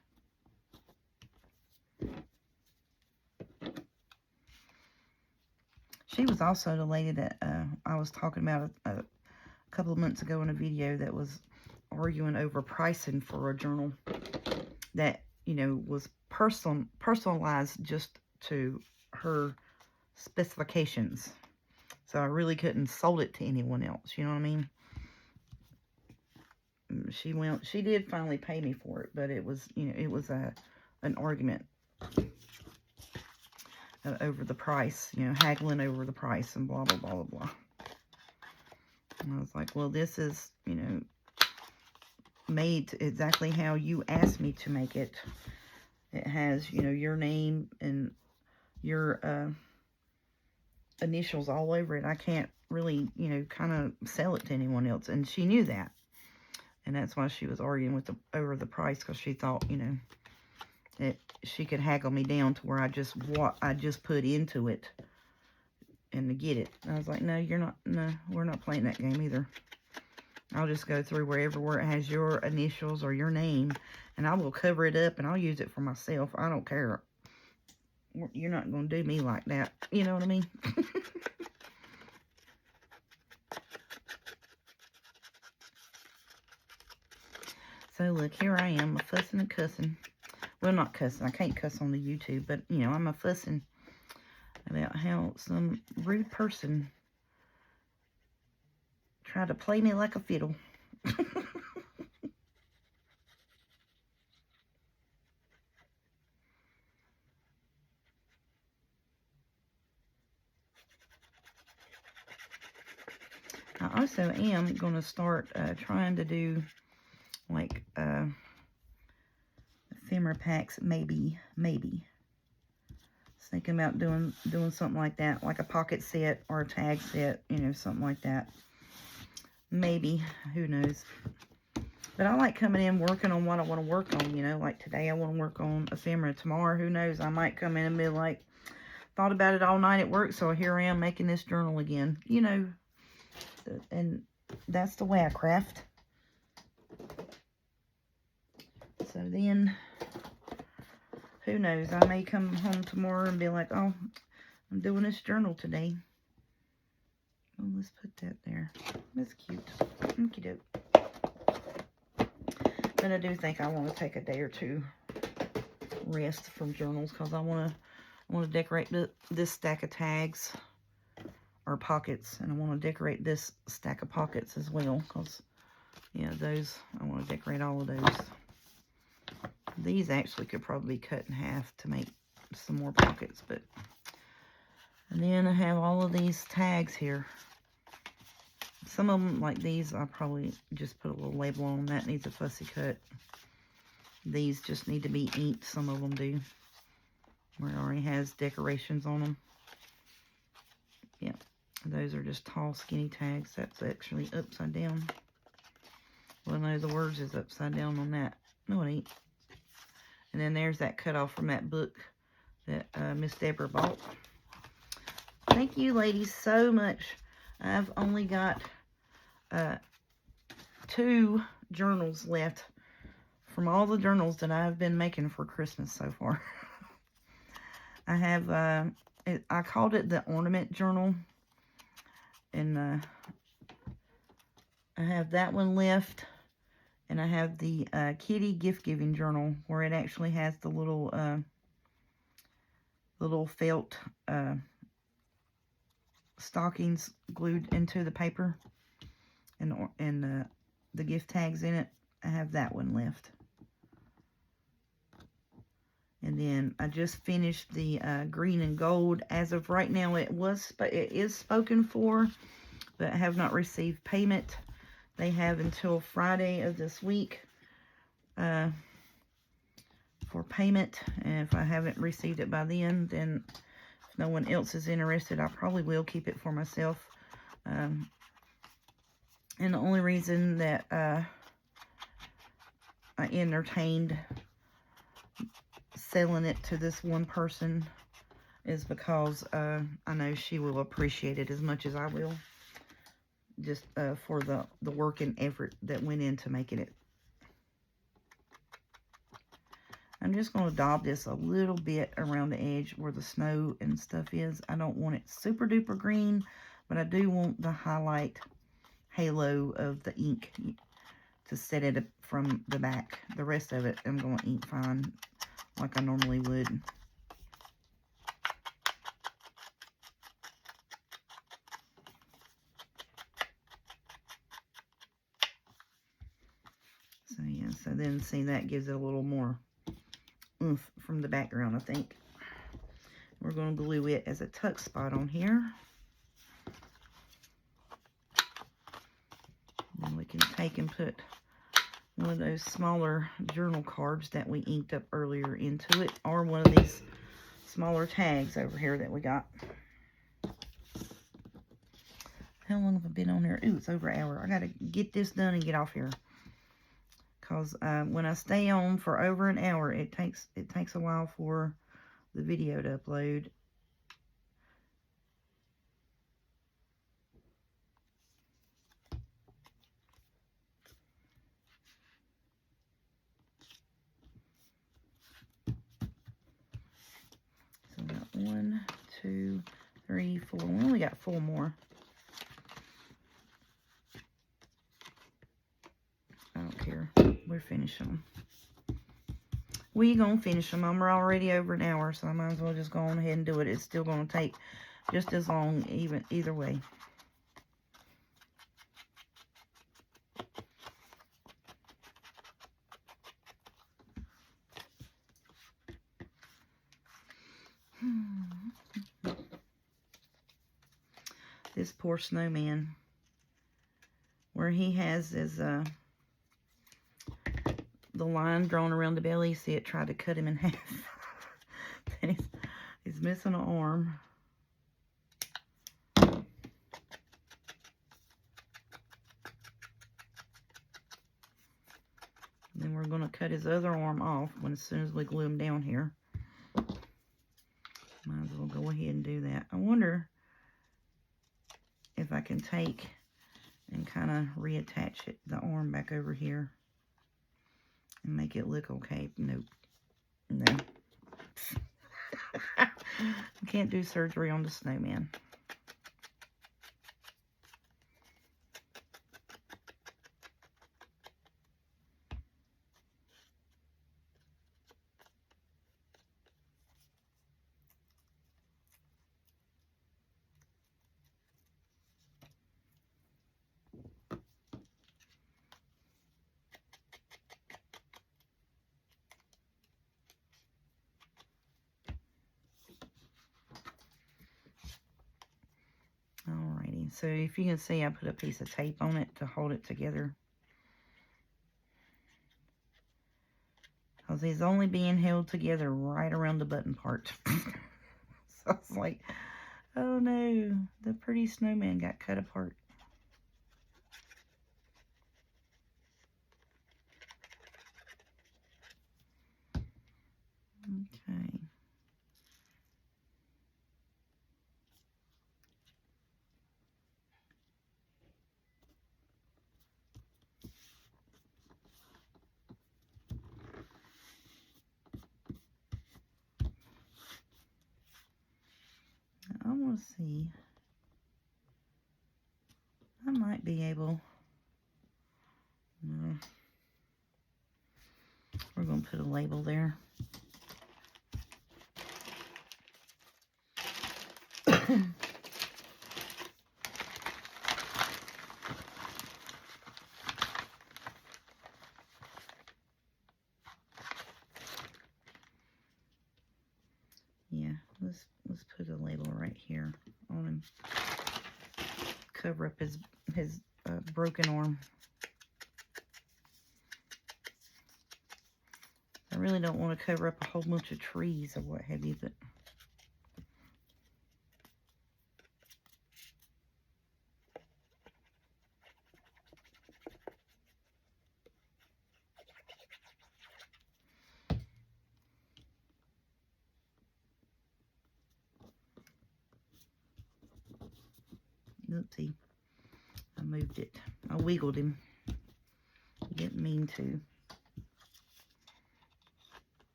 She was also the lady that I was talking about a couple of months ago in a video that was arguing over pricing for a journal that, was personalized just to her specifications. So I really couldn't sold it to anyone else, you know what I mean? She did finally pay me for it, but it was, it was an argument over the price, haggling over the price and blah, blah, blah, blah, blah. And I was like, well, this is, made exactly how you asked me to make it. It has, your name and your initials all over it. I can't really, kind of sell it to anyone else. And she knew that. And that's why she was arguing over the price, because she thought, that she could haggle me down to where I just put into it and to get it. I was like, no, we're not playing that game either. I'll just go through where it has your initials or your name, and I will cover it up, and I'll use it for myself. I don't care. You're not going to do me like that. You know what I mean? So, look, here I am, a fussing and cussing. Well, not cussing. I can't cuss on the YouTube, but, I'm a fussing about how some rude person tried to play me like a fiddle. I also am going to start trying to do, like, ephemera packs, maybe. Thinking about doing something like that, like a pocket set or a tag set, something like that. Maybe, who knows. But I like coming in working on what I want to work on, like today I want to work on ephemera. Tomorrow, who knows, I might come in and be like, thought about it all night at work, so here I am making this journal again, and that's the way I craft. So then, who knows, I may come home tomorrow and be like, oh, I'm doing this journal today. Well, let's put that there. That's cute. Okie doke. But I do think I want to take a day or two rest from journals, because I want to decorate this stack of tags or pockets, and I want to decorate this stack of pockets as well, because those, I want to decorate all of those. These actually could probably be cut in half to make some more pockets, but, and then I have all of these tags here. Some of them, like these, I'll probably just put a little label on them. That needs a fussy cut. These just need to be inked. Some of them do, where it already has decorations on them. Yeah, those are just tall, skinny tags. That's actually upside down. Well, no, the words is upside down on that. No, it ain't. And then there's that cutoff from that book that Miss Deborah bought. Thank you, ladies, so much. I've only got 2 journals left from all the journals that I've been making for Christmas so far. I have, I called it the ornament journal. And I have that one left. And I have the kitty gift-giving journal where it actually has the little felt stockings glued into the paper and the gift tags in it. I have that one left. And then I just finished the green and gold. As of right now, it is spoken for, but I have not received payment. They have until Friday of this week for payment. And if I haven't received it by then if no one else is interested, I probably will keep it for myself. And the only reason that I entertained selling it to this one person is because I know she will appreciate it as much as I will. Just for the work and effort that went into making it. I'm just going to daub this a little bit around the edge where the snow and stuff is. I don't want it super duper green, but I do want the highlight halo of the ink to set it up from the back. The rest of it I'm going to ink fine like I normally would. So yeah, so then see that gives it a little more oomph from the background, I think. We're going to glue it as a tuck spot on here. Then we can take and put one of those smaller journal cards that we inked up earlier into it, or one of these smaller tags over here that we got. How long have I been on here? Ooh, it's over an hour. I got to get this done and get off here. Because when I stay on for over an hour, it takes a while for the video to upload. So we got 1, 2, 3, 4. We only got 4 more. I don't care. We're finishing them. We gonna finish them. I'm already over an hour, so I might as well just go on ahead and do it. It's still gonna take just as long, either way. This poor snowman, where he has his the line drawn around the belly. See, it tried to cut him in half. Then he's missing an arm. Then we're going to cut his other arm off as soon as we glue him down here. Might as well go ahead and do that. I wonder if I can take and kind of reattach the arm back over here and make it look okay. Nope. No. I can't do surgery on the snowman. Alrighty, so if you can see, I put a piece of tape on it to hold it together. Because he's only being held together right around the button part. So I was like, oh no, the pretty snowman got cut apart. Okay. I want to see. I might be able. No. We're going to put a label there. Yeah, let's put a label right here on him. Cover up his broken arm. I really don't want to cover up a whole bunch of trees or what have you, but oopsie, I moved it. I wiggled him. Didn't mean to.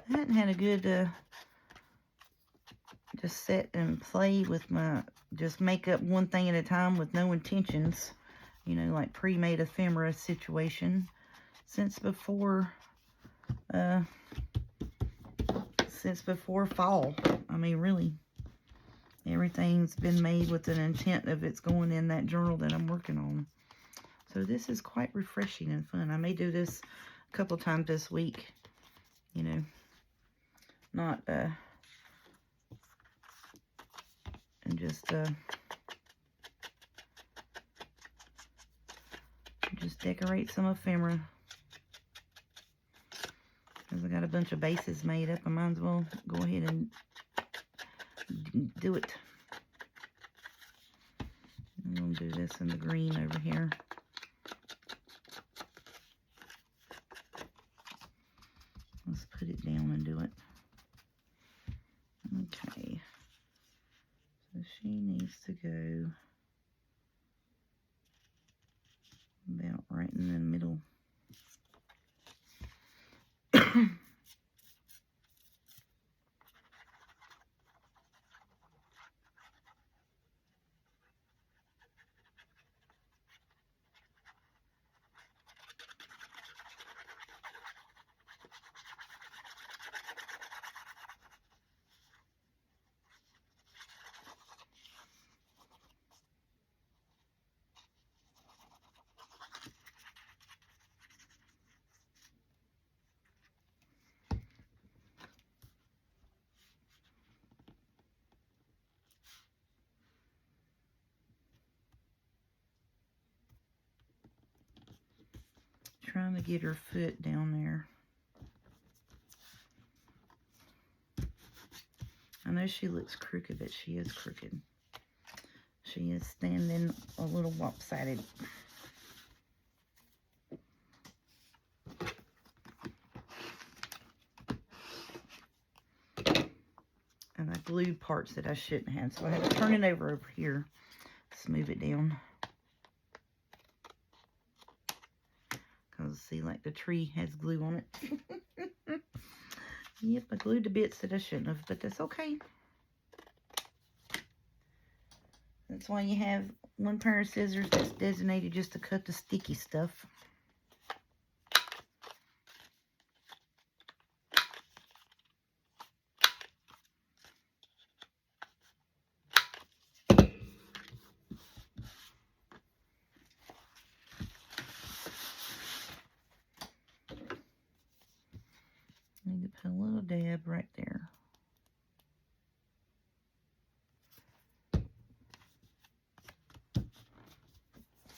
I hadn't had a good just sit and play with my, just make up one thing at a time with no intentions, you know, like pre-made ephemera situation since before fall. I mean, really, everything's been made with an intent of it's going in that journal that I'm working on. So this is quite refreshing and fun. I may do this a couple times this week, you know, not and just decorate some ephemera. Because I got a bunch of bases made up, I might as well go ahead and do it. I'm going to do this in the green over here. Let's put it down and do it. Okay. So she needs to go about right in the middle. Trying to get her foot down there. I know she looks crooked, but she is crooked. She is standing a little lopsided. And I glued parts that I shouldn't have, so I had to turn it over here. Smooth it down. Because, see, like the tree has glue on it. Yep, I glued the bits that I shouldn't have, but that's okay. That's why you have one pair of scissors that's designated just to cut the sticky stuff. Need to put a little dab right there.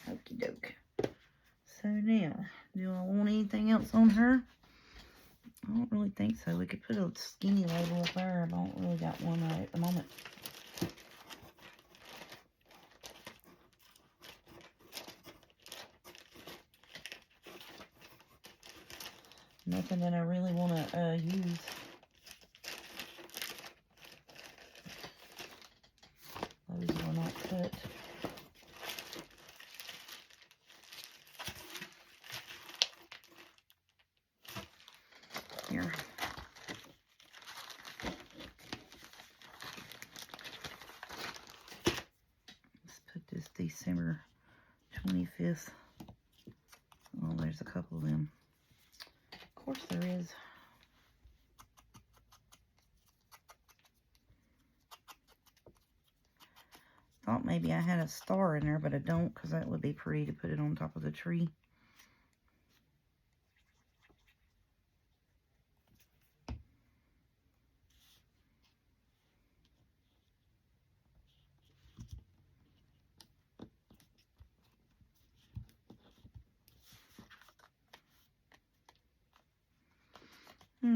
Okie doke. So now, do I want anything else on her? I don't really think so. We could put a skinny label up there. I don't really got one right at the moment. Nothing that I really want to use. Those were not cut. Here. Let's put this December 25th. Oh, there's a couple of them. Of course there is. Thought maybe I had a star in there, but I don't, because that would be pretty to put it on top of the tree.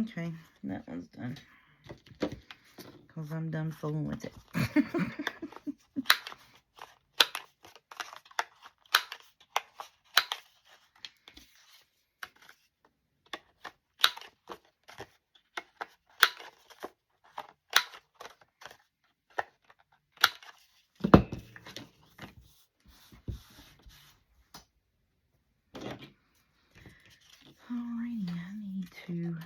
Okay, that one's done. Because I'm done fooling with it. Alrighty, I need to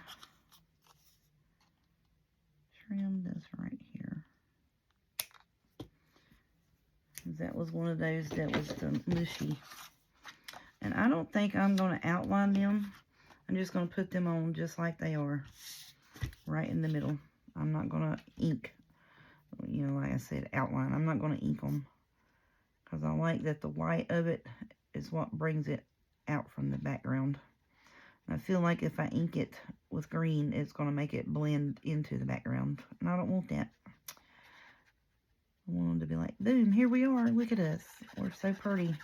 trim this right here. That was one of those that was the mushy. And I don't think I'm going to outline them. I'm just going to put them on just like they are. Right in the middle. I'm not going to ink. You know, like I said, outline. I'm not going to ink them. Because I like that the white of it is what brings it out from the background. I feel like if I ink it with green, it's going to make it blend into the background. And I don't want that. I want them to be like, boom, here we are. Look at us. We're so pretty.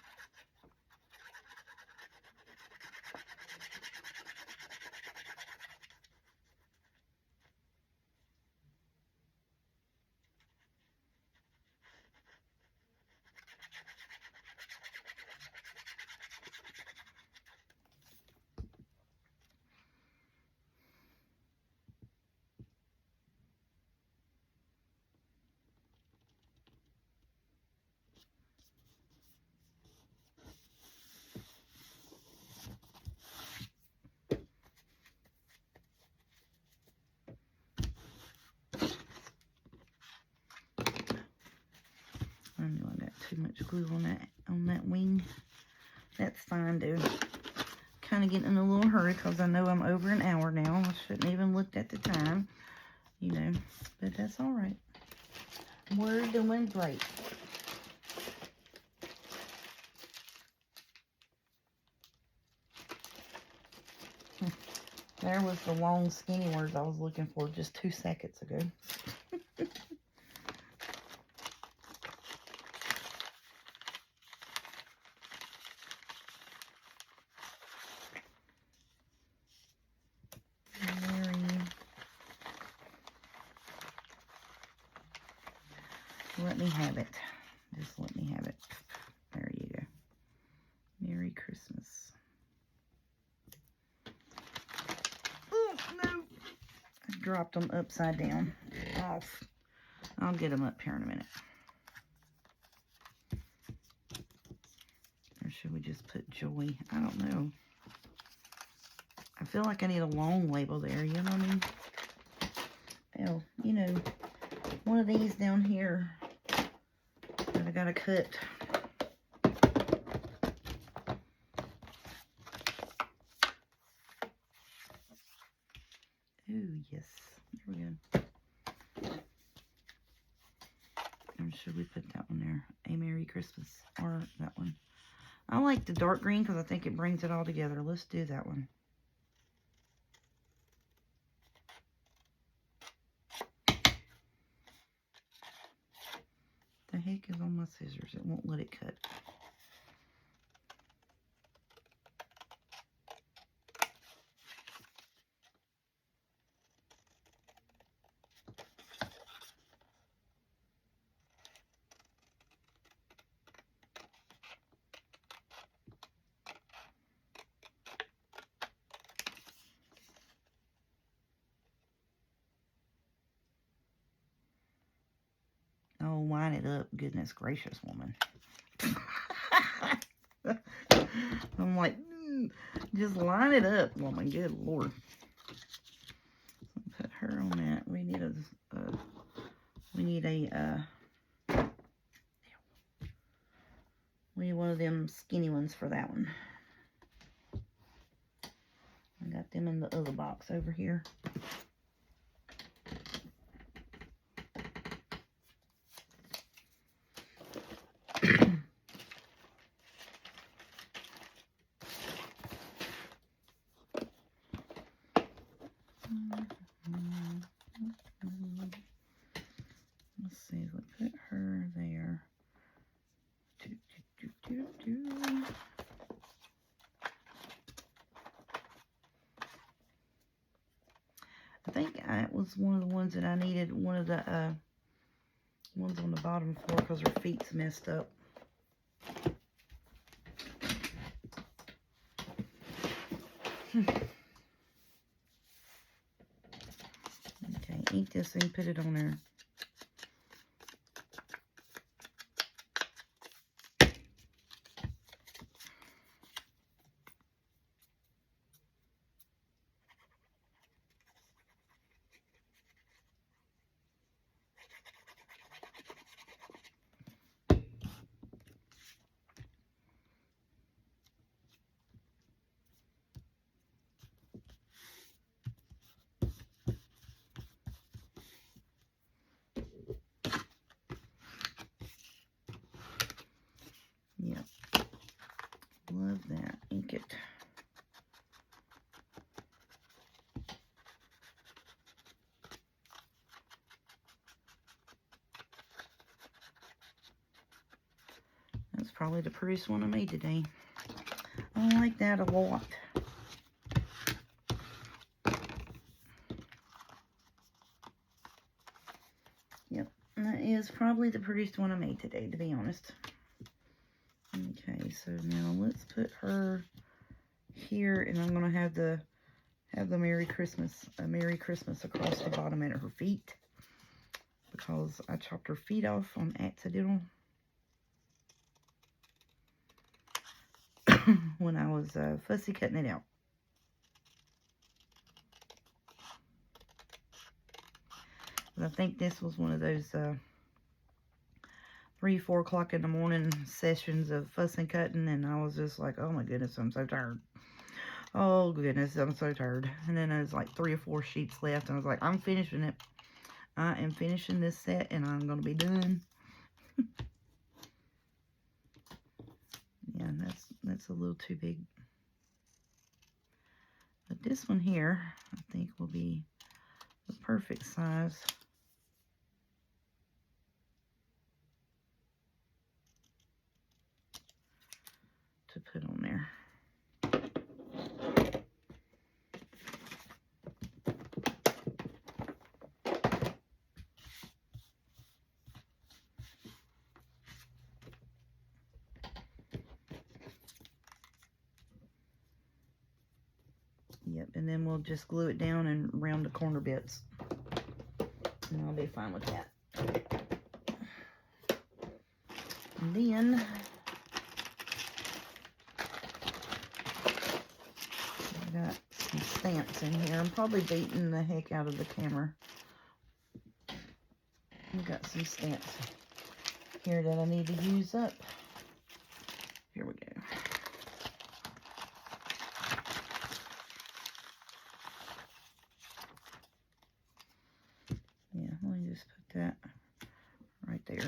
I know I got too much glue on that wing. That's fine, dude. Kind of getting in a little hurry because I know I'm over an hour now. I shouldn't even looked at the time, you know, but that's all right. We're doing great. There was the long skinny words I was looking for just 2 seconds ago. Let me have it. Just let me have it. There you go. Merry Christmas. Oh, no. I dropped them upside down. Off. I'll get them up here in a minute. Or should we just put Joy? I don't know. I feel like I need a long label there, you know what I mean? Well, you know, one of these down here that I gotta cut. Ooh, yes. There we go. And should we put that one there? A Merry Christmas. Or that one. I like the dark green because I think it brings it all together. Let's do that one. The heck is on my scissors? It won't let it cut. line it up. Goodness gracious, woman. I'm like, just line it up, woman. Good Lord. Put her on that. We need one of them skinny ones for that one. I got them in the other box over here. Let's see if we put her there. I think that was one of the ones that I needed, one of the ones on the bottom floor because her feet's messed up. Okay, ink this and put it on there. Yep. Love that. Ink it. That's probably the prettiest one I made today. I like that a lot. Yep, that is probably the prettiest one I made today, to be honest. Okay, so now let's put her here, and I'm gonna have the Merry Christmas across the bottom and at her feet, because I chopped her feet off on accidental when I was fussy cutting it out. But I think this was one of those 3-4 o'clock in the morning sessions of fussing cutting, and I was just like, oh my goodness, I'm so tired. Oh goodness, I'm so tired. And then there's like 3 or 4 sheets left, and I was like, I'm finishing it. I am finishing this set, and I'm going to be done. Yeah, that's a little too big. But this one here, I think, will be the perfect size to put on there. Yep, and then we'll just glue it down and round the corner bits. And I'll be fine with that. And then I got some stamps in here. I'm probably beating the heck out of the camera. I've got some stamps here that I need to use up. Here we go. Yeah, let me just put that right there.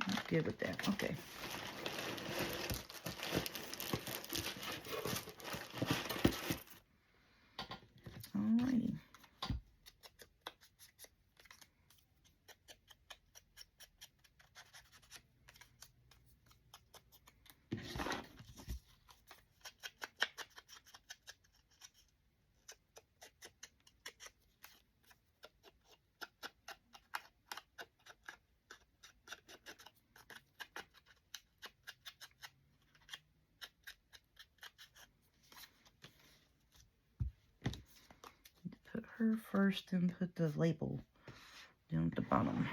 I'm good with that. Okay. Alrighty. Put her first and put the label down at the bottom.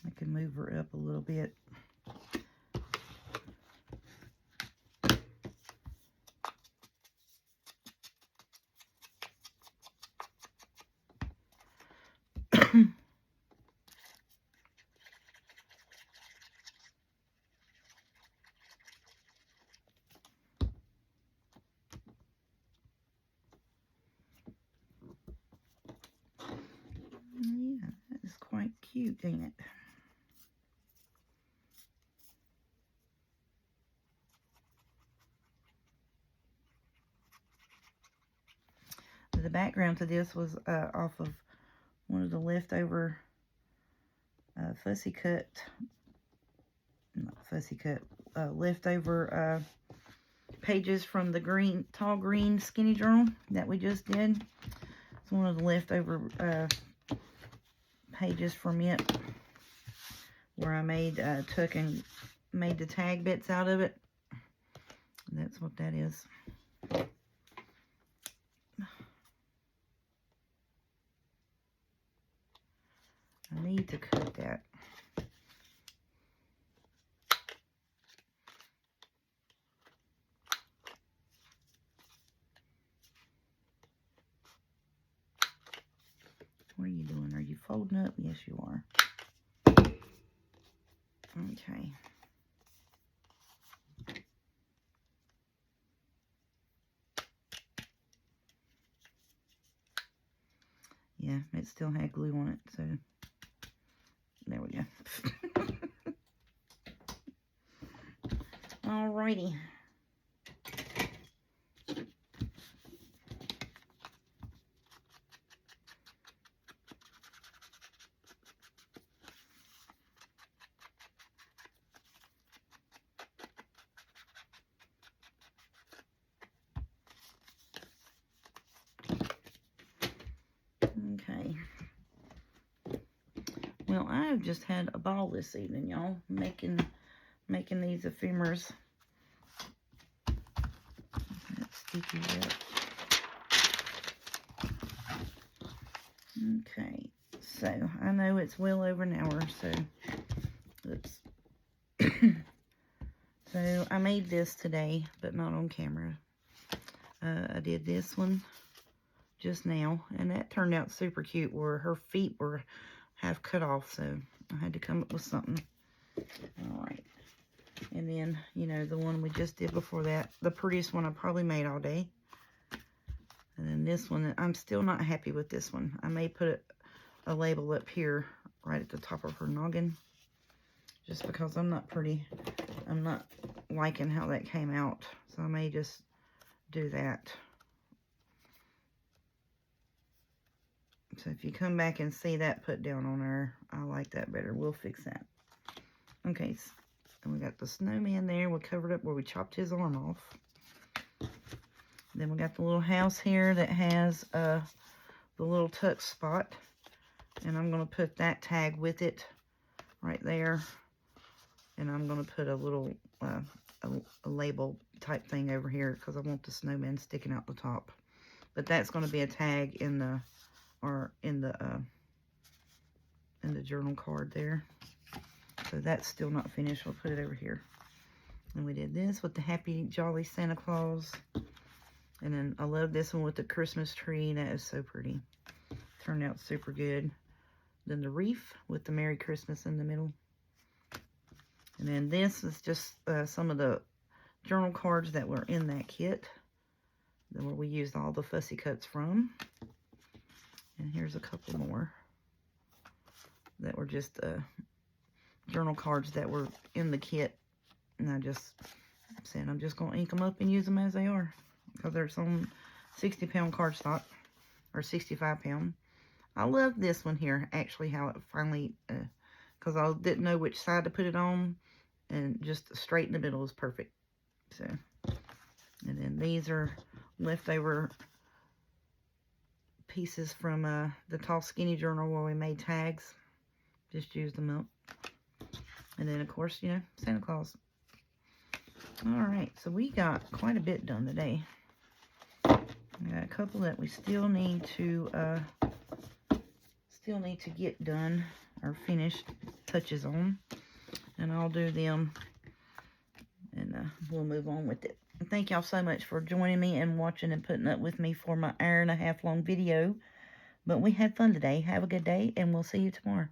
I can move her up a little bit. Yeah, that is quite cute, ain't it? The background to this was off of one of the leftover leftover pages from the tall green skinny journal that we just did. It's one of the leftover pages from it where I took and made the tag bits out of it. That's what that is. I need to cut that. What are you doing? Are you folding up? Yes, you are. Okay. Yeah, it still had glue on it, so there we go. Alrighty. Okay. Well, I've just had a ball this evening, y'all, making these ephemeras. That's sticky up. Okay, so I know it's well over an hour, so oops. So I made this today, but not on camera. I did this one just now, and that turned out super cute where her feet were half cut off, so I had to come up with something. All right. And then, you know, the one we just did before that, the prettiest one I probably made all day. And then this one, I'm still not happy with this one. I may put a label up here right at the top of her noggin, just because I'm not liking how that came out. So I may just do that. So if you come back and see that put down on her, I like that better. We'll fix that. Okay, and we got the snowman there. We covered up where we chopped his arm off. Then we got the little house here that has the little tuck spot. And I'm going to put that tag with it right there. And I'm going to put a little a label type thing over here because I want the snowman sticking out the top. But that's going to be a tag in the journal card there. So that's still not finished. We'll put it over here. And we did this with the Happy Jolly Santa Claus. And then I love this one with the Christmas tree. That is so pretty. Turned out super good. Then the wreath with the Merry Christmas in the middle. And then this is just some of the journal cards that were in that kit. Where we used all the fussy cuts from. And here's a couple more that were just journal cards that were in the kit. And I just said I'm just going to ink them up and use them as they are. Because they're some 60-pound cardstock. Or 65-pound. I love this one here, actually, how it finally, because I didn't know which side to put it on. And just straight in the middle is perfect. So, and then these are leftover pieces from the Tall Skinny Journal where we made tags. Just used them up. And then, of course, you know, Santa Claus. Alright, so we got quite a bit done today. We got a couple that we still need to get done or finished. touches on. And I'll do them, and we'll move on with it. And thank y'all so much for joining me and watching and putting up with me for my hour and a half long video. But we had fun today. Have a good day, and we'll see you tomorrow.